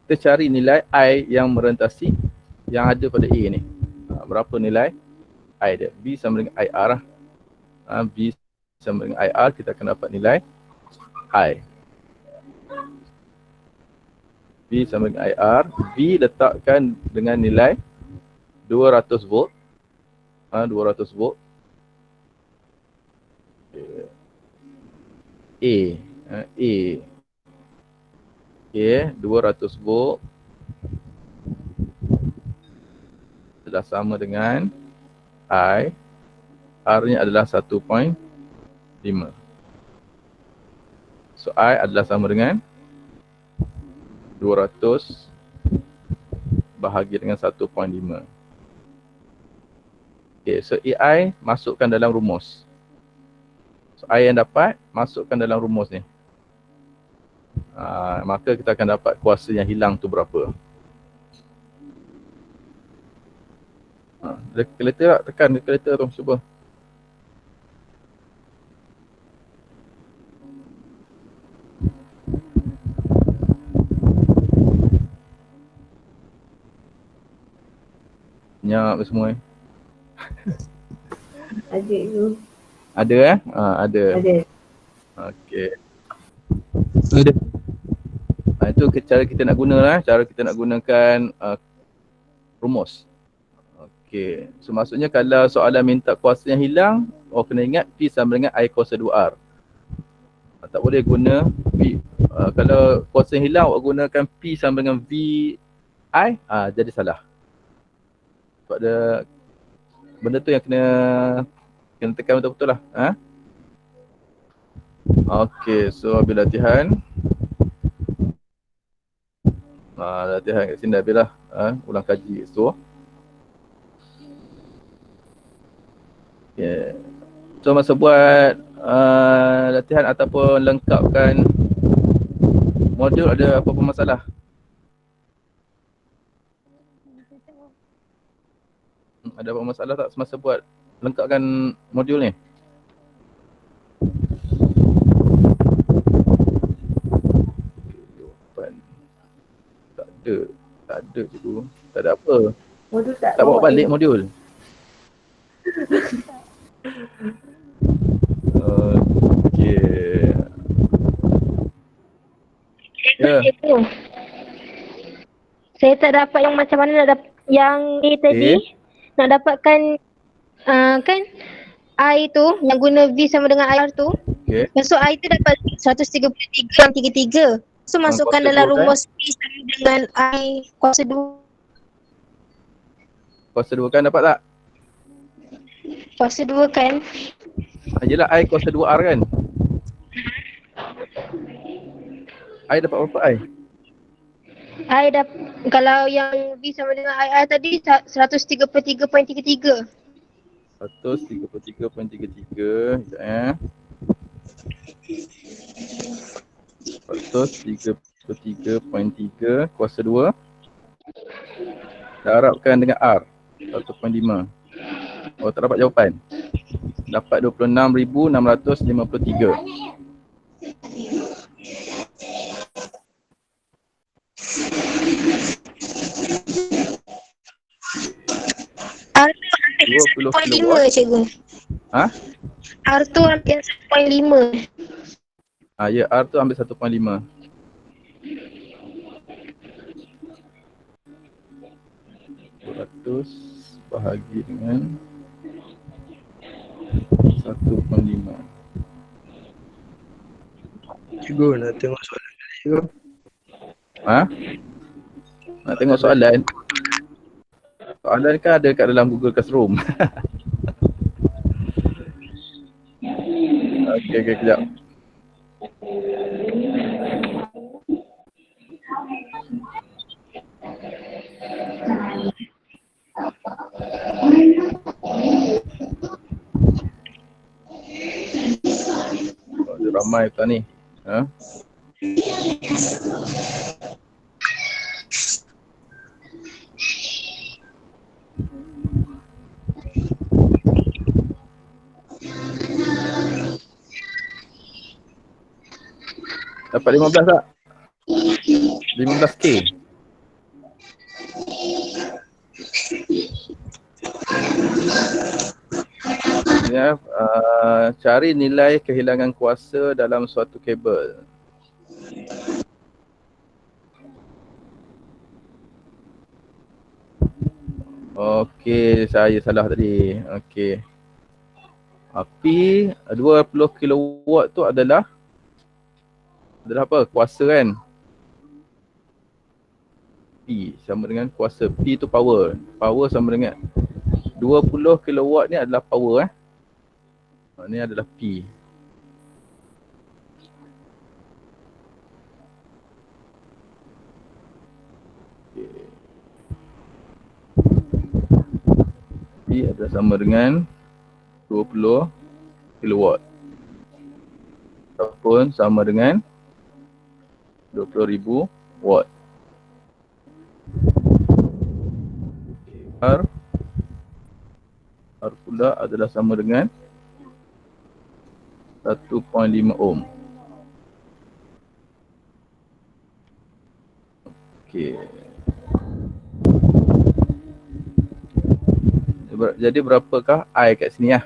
Speaker 1: kita cari nilai I yang merentasi yang ada pada A ni. Berapa nilai I dia? B sama dengan IR lah. B sama dengan IR, kita akan dapat nilai I. V sama dengan IR. V letakkan dengan nilai 200 volt. 200 volt. A. Okay, 200 volt adalah sama dengan I. R-nya adalah 1.5. So I adalah sama dengan 200 bahagi dengan 1.5. Okay, so AI masukkan dalam rumus. So I yang dapat masukkan dalam rumus ni. Maka kita akan dapat kuasa yang hilang tu berapa. Kalkulator tak? Tekan kalkulator tu, cuba. Senyap semua.
Speaker 5: Ada tu.
Speaker 1: Ada ada.
Speaker 5: Ada.
Speaker 1: Okey. Ada. Itu cara kita nak guna lah. Cara kita nak gunakan rumus. Okey. So maksudnya kalau soalan minta kuasa yang hilang, kena ingat P sama dengan I kuasa 2R. Tak boleh guna P. Kalau kuasa yang hilang, awak gunakan P sama dengan VI, jadi salah. Sebab dia, benda tu yang kena tekan betul-betul lah. Okey, so habis latihan. Latihan kat sini dah habis lah. Ulang kaji so. Okay. So masa buat latihan ataupun lengkapkan modul ada apa-apa masalah? Ada apa masalah tak semasa buat lengkapkan modul ni? Jawapan tak ada cikgu. Tak ada apa.
Speaker 5: Modul
Speaker 1: Tak bawa balik modul. Okey. Ya.
Speaker 4: Cikgu. Saya tak dapat yang macam mana nak dapat yang A tadi. Nak dapatkan kan I tu yang guna V sama dengan IR tu.
Speaker 1: Okey.
Speaker 4: Masuk I tu dapat 133 yang 33. So masukkan
Speaker 1: kuasa
Speaker 4: dalam
Speaker 1: dua, kan?
Speaker 4: rumus P sama dengan I kuasa 2.
Speaker 1: Kuasa 2 kan dapat tak?
Speaker 4: Kuasa 2 kan.
Speaker 1: Yelah I kuasa 2R kan? I dapat berapa I?
Speaker 4: I dah kalau yang V sama dengan IR tadi 133.33.
Speaker 1: 133.33 sekejap 133.3 kuasa 2 darabkan dengan R 1.5. Oh, tak dapat jawapan. Dapat 26,653.
Speaker 4: R tu ambil 1.5 cikgu.
Speaker 1: Ha?
Speaker 4: R tu ambil 1.5.
Speaker 1: Ya, R tu ambil 1.5. 200 bahagi dengan 1.5.
Speaker 6: Cikgu nak tengok soalan tadi cikgu.
Speaker 1: Ha? Nak tengok soalan? Soalan kan ada kat dalam Google Classroom. Okey, kejap. Ada ramai tak ni? Ha? Dapat 15 tak? 15K. Ya, cari nilai kehilangan kuasa dalam suatu kabel. Okey, saya salah tadi. Okey. Api 20 kilowatt tu adalah apa? Kuasa kan? P sama dengan kuasa. P tu power. Power sama dengan 20 kilowatt ni adalah power Ni adalah P. Okay. P adalah sama dengan 20 kilowatt. Ataupun sama dengan 20,000 watt. R pula adalah sama dengan 1.5 ohm. Okey. Jadi berapakah I kat sini ya?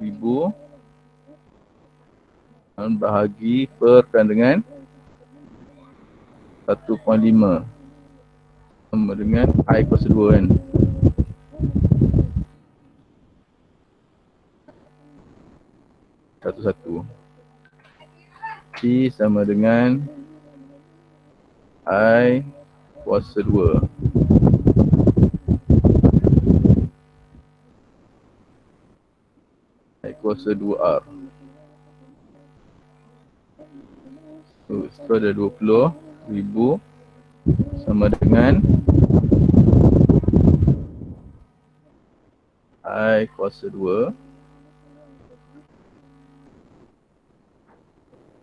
Speaker 1: Ribu dan bahagi perkan dengan 1.5 sama dengan I kuasa 2 kan. Satu. P sama dengan I kuasa 2. I kuasa 2R. So, itu ada 20,000 sama dengan I kuasa kuasa 2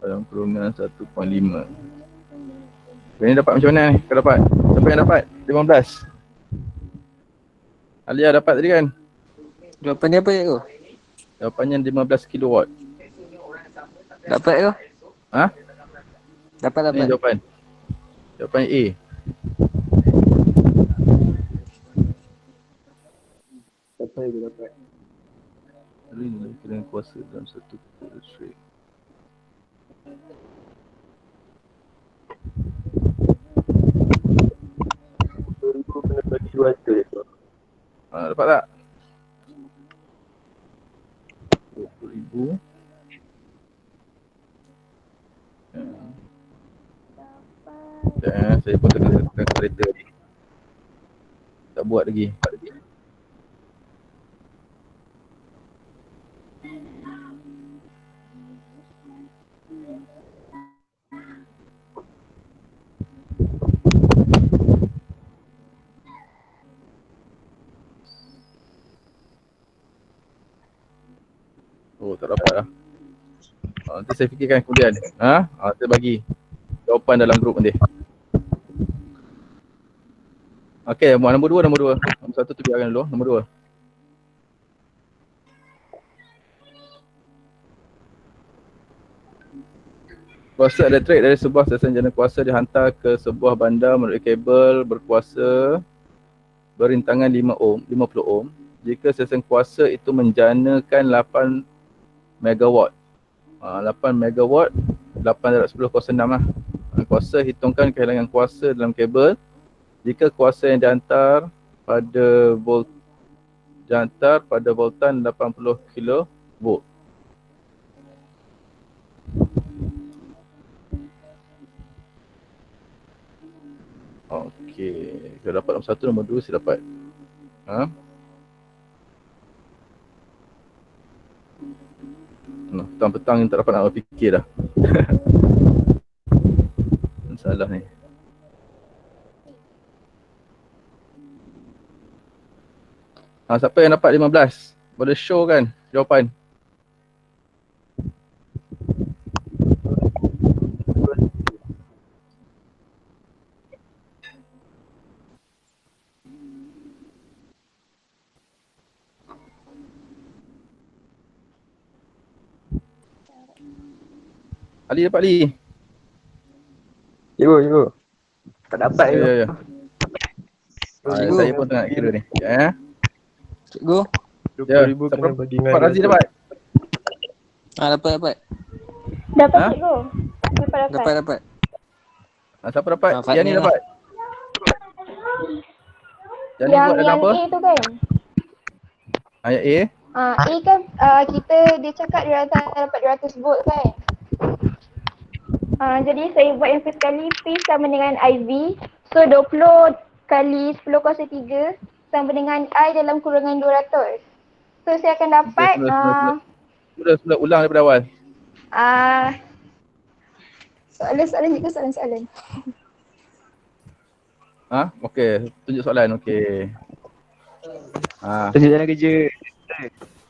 Speaker 1: dalam kurungan 1.5. Ini dapat macam mana ni? Kau dapat? Siapa yang dapat? 15. Alia dapat tadi kan?
Speaker 6: Jawapan dia apa tu?
Speaker 1: Jawapannya 15 kilowatt.
Speaker 6: Dapat tu?
Speaker 1: Ha?
Speaker 6: Dapat.
Speaker 1: Ini jawapan. Jawapan A.
Speaker 6: Dapat je dapat.
Speaker 1: Ini kira kuasa dalam satu listrik.
Speaker 6: Kena bagi 200 tu.
Speaker 1: Dapat tak? 20,000. Saya pun tengah kereta ni. Tak buat lagi. Oh, tak dapat lah. Nanti saya fikirkan kemudian. Saya bagi jawapan dalam grup nanti. Okey, nombor 2. Nombor 1 tu biarkan dulu. Nombor 2. Kuasa elektrik dari sebuah stesen jana kuasa dihantar ke sebuah bandar melalui kabel berkuasa berintangan 50 ohm. Jika stesen kuasa itu menjanakan 8 megawatt. 8 megawatt, 8 darab 10 kuasa 6 lah. Kuasa hitungkan kehilangan kuasa dalam kabel jika kuasa yang dihantar pada voltan 80 kilovolt. Okey, kalau dapat nombor 1, nombor 2 saya dapat. Petang-petang ni tak dapat nak berfikir dah. Salah ni. Siapa yang dapat 15? Boleh show kan jawapan? Ali dapat Ali.
Speaker 6: Cikgu. Tak dapat je.
Speaker 1: Ya. Saya pun tengah nak kira ni.
Speaker 6: Cikgu.
Speaker 1: Ya,
Speaker 6: 20,000 kena bagi dengan
Speaker 1: Dapat Razi dapat.
Speaker 6: Dapat.
Speaker 4: Dapat cikgu. Dapat.
Speaker 1: Siapa dapat?
Speaker 6: Fadli
Speaker 1: Yani
Speaker 6: lah.
Speaker 1: dapat. Yani
Speaker 4: Yang
Speaker 1: buat dalam apa?
Speaker 4: A tu kan?
Speaker 1: Ayat A.
Speaker 4: A kan dia cakap dia dapat 200 volt kan? Jadi saya buat yang first kali P sama dengan IV. So 20 kali 10 kuasa 3 sama dengan I dalam kurungan 200. So saya akan dapat
Speaker 1: Sudah ulang daripada awal.
Speaker 4: soalan cikgu, soalan.
Speaker 1: Okey, tunjuk soalan. Okey.
Speaker 2: Tunjuk jalan kerja.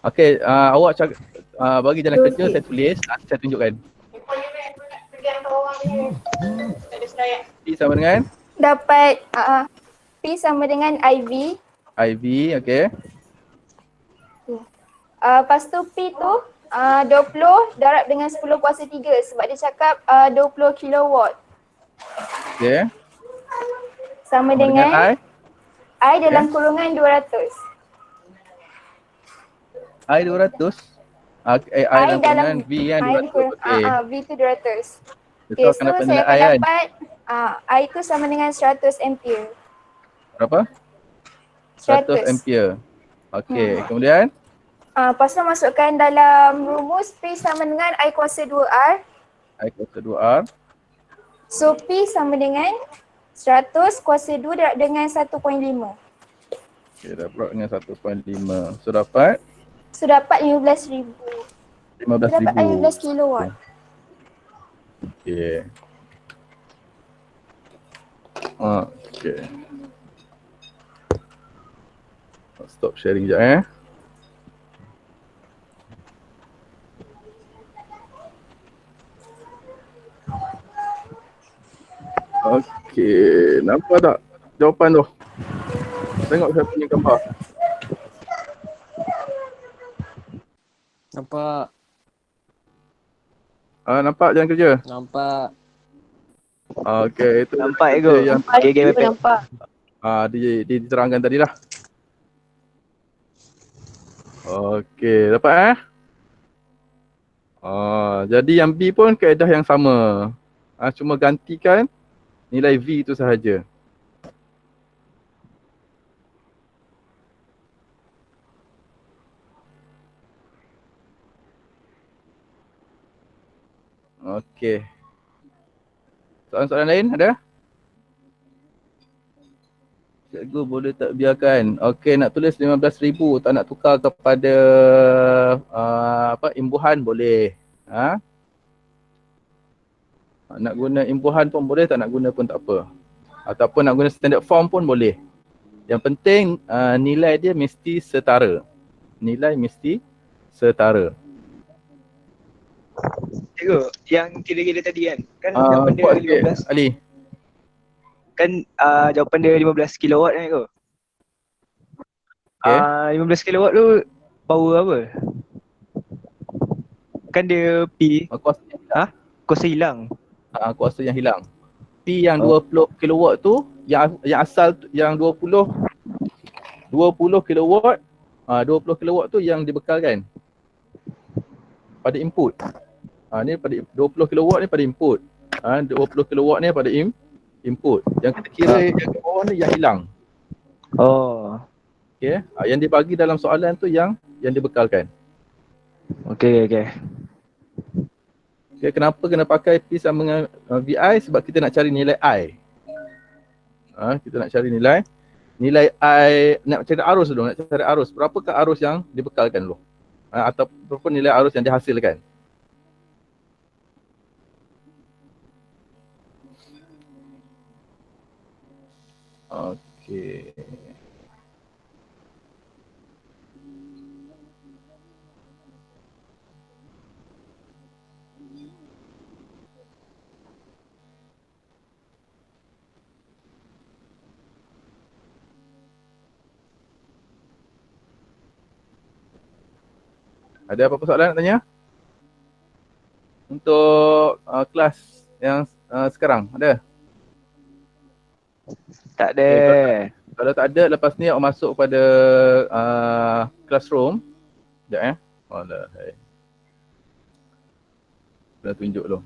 Speaker 1: Okey, awak bagi jalan kerja saya tulis, saya tunjukkan. P sama dengan
Speaker 4: Dapat P sama dengan IV.
Speaker 1: IV, okey.
Speaker 4: Lepas tu P tu 20 darab dengan 10 kuasa 3 sebab dia cakap 20 kilowatt.
Speaker 1: Okey.
Speaker 4: Sama dengan I dalam
Speaker 1: Okay.
Speaker 4: kurungan 200.
Speaker 1: I 200. I dalam kurungan V kan 200. Okey.
Speaker 4: V tu 200.
Speaker 1: So
Speaker 4: Okay, so
Speaker 1: akan dapat
Speaker 4: saya
Speaker 1: nilai
Speaker 4: akan
Speaker 1: I kan.
Speaker 4: dapat I tu sama dengan 100 ampere.
Speaker 1: Berapa? 100 ampere. Okey, kemudian
Speaker 4: Lepas tu masukkan dalam rumus P sama dengan I kuasa 2R.
Speaker 1: I kuasa 2R.
Speaker 4: So P sama dengan 100 kuasa 2 darab dengan 1.5.
Speaker 1: Okey, dapat dengan 1.5. So dapat
Speaker 4: So dapat 15,000.
Speaker 1: 15,000.
Speaker 4: Dapat 15 kilowatt.
Speaker 1: Okey. Okey. Stop sharing sekejap Okey, nampak tak jawapan tu? Tengok saya punya gambar.
Speaker 6: Nampak.
Speaker 1: Nampak jalan kerja?
Speaker 6: Nampak.
Speaker 1: Okey, itu
Speaker 2: Nampak
Speaker 1: jalan
Speaker 2: Ego.
Speaker 1: kerja yang
Speaker 2: GG Mepet.
Speaker 4: Nampak.
Speaker 1: diterangkan tadi lah. Okey, dapat jadi yang B pun kaedah yang sama. Cuma gantikan nilai V itu sahaja. Okey. Soalan-soalan lain ada? Cikgu boleh tak biarkan? Okey, nak tulis 15,000, tak nak tukar kepada imbuhan boleh. Nak guna imbuhan pun boleh, tak nak guna pun tak apa. Ataupun nak guna standard form pun boleh. Yang penting nilai dia mesti setara. Nilai mesti setara.
Speaker 2: Ego, yang kira-kira tadi kan jawapan
Speaker 1: Buat
Speaker 2: dia
Speaker 1: sikit,
Speaker 2: 15.
Speaker 1: Ali.
Speaker 2: Kan jawapan dia 15 kilowatt kan Ego.
Speaker 1: Okay.
Speaker 2: 15 kilowatt tu power apa? Kan dia P, kuasa hilang.
Speaker 1: Kuasa yang hilang. P yang 20 kilowatt tu, yang asal tu, yang 20 kilowatt, 20 kilowatt tu yang dibekalkan pada input. Ni pada 20 kilowatt ni pada input. 20 kilowatt ni pada input. Yang kita kira yang kat bawah ni yang hilang.
Speaker 2: Oh.
Speaker 1: Okey, yang dibagi dalam soalan tu yang dibekalkan.
Speaker 2: Okey.
Speaker 1: Okay, kenapa kena pakai P sama dengan VI? Sebab kita nak cari nilai I. Kita nak cari nilai I, nak cari arus dulu, nak cari arus. Berapakah arus yang dibekalkan dulu? Atau berapa nilai arus yang dihasilkan? Okey. Ada apa-apa soalan nak tanya? Untuk kelas yang sekarang, ada?
Speaker 2: Tak ada.
Speaker 1: Kalau tak ada, lepas ni awak masuk pada classroom. Sekejap Alahai. Dah tunjuk dulu.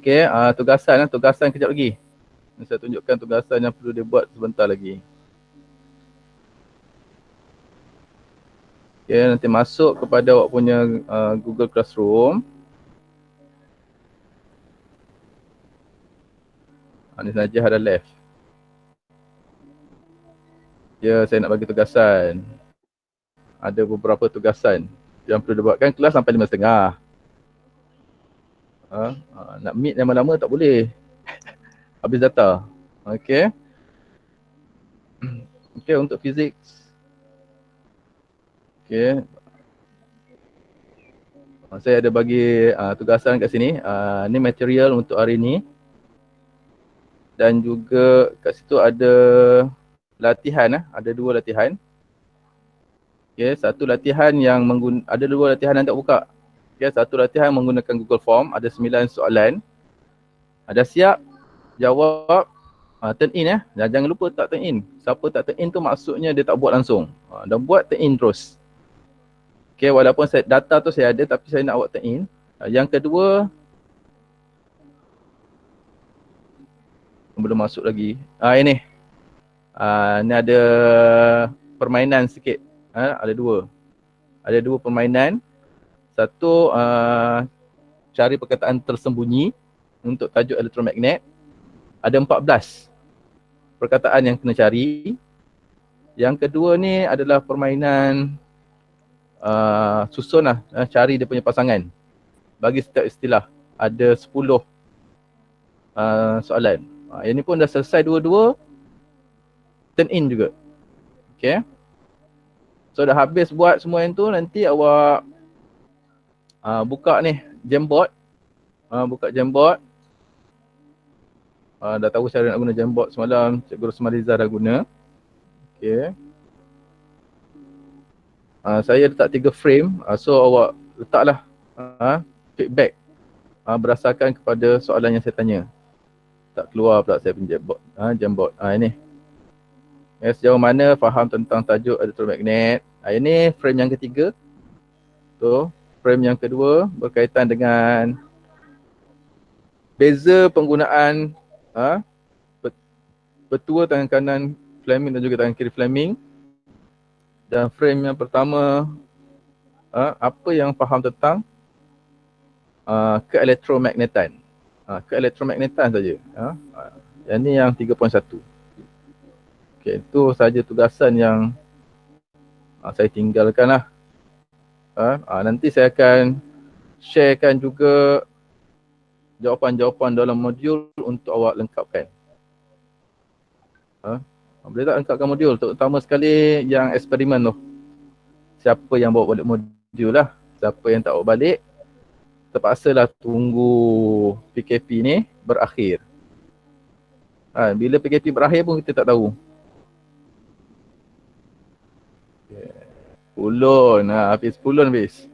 Speaker 1: Okey, tugasan kejap lagi. Saya tunjukkan tugasan yang perlu dia buat sebentar lagi. Okay, nanti masuk kepada awak punya Google Classroom. Ni saja ada left. Ya, saya nak bagi tugasan. Ada beberapa tugasan yang perlu dibuatkan. Kelas sampai 5.30. Nak meet lama-lama tak boleh. Habis data. Okey. Okey, untuk fizik. Okay. Saya ada bagi tugasan kat sini. Ni material untuk hari ni. Dan juga kat situ ada latihan. Ada 2 latihan. Okay, satu latihan yang ada 2 latihan yang tak buka. Okay, satu latihan menggunakan Google Form. Ada 9 soalan. Ada siap, jawab, turn in Jangan lupa tak turn in. Siapa tak turn in tu maksudnya dia tak buat langsung. Dan buat turn in terus. Okay, walaupun data tu saya ada tapi saya nak awak turn in. Yang kedua, belum masuk lagi. Ini. Ni ada permainan sikit. Ada 2. Ada 2 permainan. Satu, cari perkataan tersembunyi untuk tajuk elektromagnet. Ada 14 perkataan yang kena cari. Yang kedua ni adalah permainan susun cari dia punya pasangan. Bagi setiap istilah ada 10 soalan. Yang ni pun dah selesai 2-2, turn in juga. Okay. So dah habis buat semua yang tu, nanti awak Buka ni Jamboard. Buka Jamboard. Dah tahu cara nak guna Jamboard semalam, Cikgu Rosmaliza dah guna. Okey. Saya letak 3 frame. So awak letaklah feedback berdasarkan kepada soalan yang saya tanya. Tak keluar pula saya punya Jamboard. Jamboard. Ini. Sejauh mana faham tentang tajuk elektromagnet. Ini frame yang ketiga. Tu, frame yang kedua berkaitan dengan beza penggunaan betua tangan kanan Fleming dan juga tangan kiri Fleming. Dan frame yang pertama, apa yang faham tentang keelektromagnetan. Keelektromagnetan saja. Yang ni yang 3.1. Okey, itu saja tugasan yang saya tinggalkan lah. Nanti saya akan sharekan juga jawapan-jawapan dalam modul untuk awak lengkapkan. Boleh tak lengkapkan modul, terutama sekali yang eksperimen tu. Siapa yang bawa balik modul lah. Siapa yang tak bawa balik, terpaksalah tunggu PKP ni berakhir. Bila PKP berakhir pun kita tak tahu. Pulun, habis pulun habis.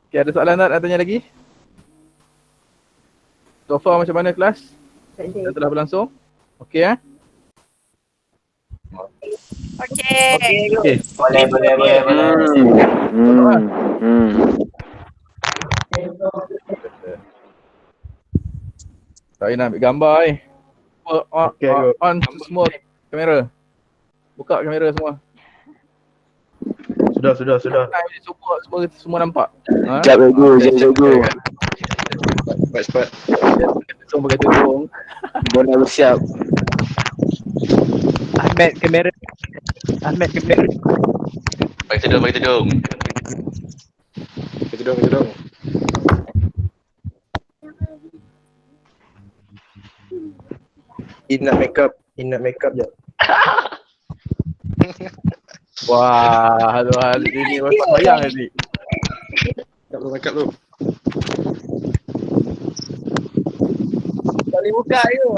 Speaker 1: Okay, ada soalan tak nak tanya lagi? So far macam mana kelas? Dah telah berlangsung? Okey
Speaker 3: Boleh.
Speaker 1: Saya nak ambil gambar ni. On semua kamera. Buka kamera semua.
Speaker 6: Sudah.
Speaker 1: Semua nampak.
Speaker 6: Sekejap cikgu.
Speaker 3: Cepat.
Speaker 1: Semua pakai tudung.
Speaker 6: Bona bersiap.
Speaker 2: Ahmed kamera.
Speaker 3: Pakai tudung.
Speaker 6: In nak makeup je.
Speaker 1: Wah, hal ini macam bayang tadi.
Speaker 3: Makeup tu.
Speaker 2: Boleh buka je.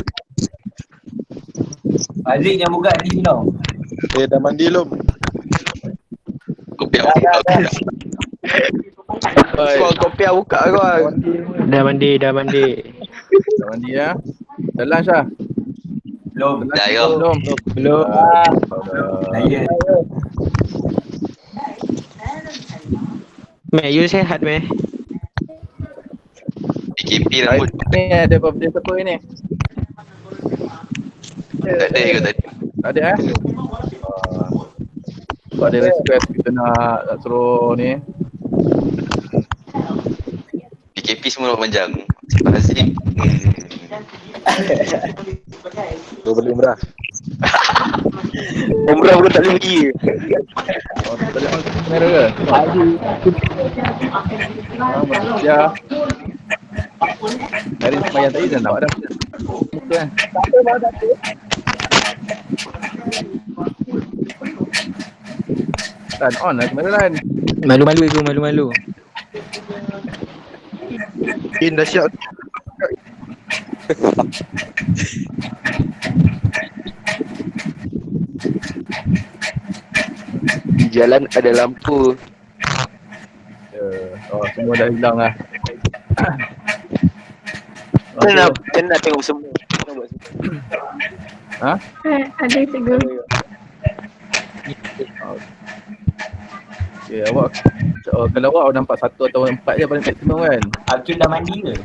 Speaker 3: Aziz yang buka ni tau.
Speaker 6: Dah mandi belum?
Speaker 3: Kopi
Speaker 2: Kau kopi buka kau.
Speaker 6: Dah mandi.
Speaker 1: Dah mandi ya. Jalan Syah.
Speaker 3: Belum. Dah
Speaker 1: Belum.
Speaker 3: Saya.
Speaker 6: Mek, you sihat Mek?
Speaker 3: PKP rambut.
Speaker 1: Ni ada birthday siapa ni?
Speaker 3: Tak ada ke tadi?
Speaker 1: Tak ada Kalau ada request kita nak suruh ni.
Speaker 3: PKP semua panjang. Sebab Aziz.
Speaker 6: Tu beli umrah. Umrah pun tak boleh pergi.
Speaker 1: Tak boleh on kamera ke? Malaysia. Dari sembahyang tadi dah nampak dah. Muka kan? Tan on lah kamera kan?
Speaker 6: Malu-malu. In dah siap. Di jalan ada lampu.
Speaker 1: Semua dah hilang lah.
Speaker 6: Kita nak tengok semua.
Speaker 4: Ada cikgu.
Speaker 1: Okay, awak kalau awak nampak 1 atau 4 je paling maksimum kan?
Speaker 3: Abjun dah mandi ke?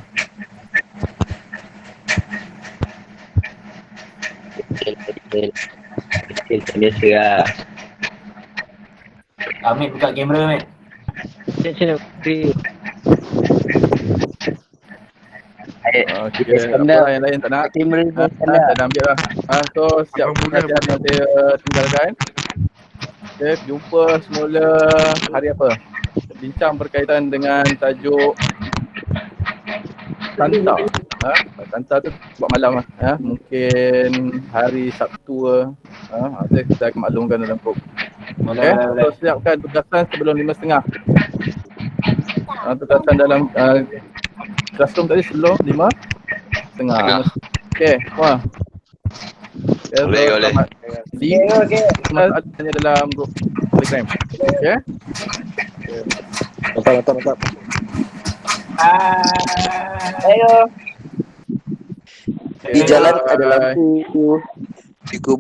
Speaker 6: Kecil biasa lah.
Speaker 3: Ahmed buka kamera Ahmed.
Speaker 6: Cik
Speaker 1: Okay, apa yang lain tak nak? Saya dah ambil lah. So siap pengajian yang saya tinggalkan. Okay, jumpa semula hari apa? Bincang berkaitan dengan tajuk Santa. Santa tu buat malam lah. Mungkin hari Sabtu kita akan maklumkan dalam Okay, so siapkan tugasan sebelum 5.30. Tugasan dalam classroom tadi sebelum 5.30. Okay, semua. Okay,
Speaker 3: Boleh.
Speaker 1: Selamat tanya dalam grup Telegram. Okay.
Speaker 6: Mantap.
Speaker 2: Ayo.
Speaker 6: Di jalan ada lampu. Di kubur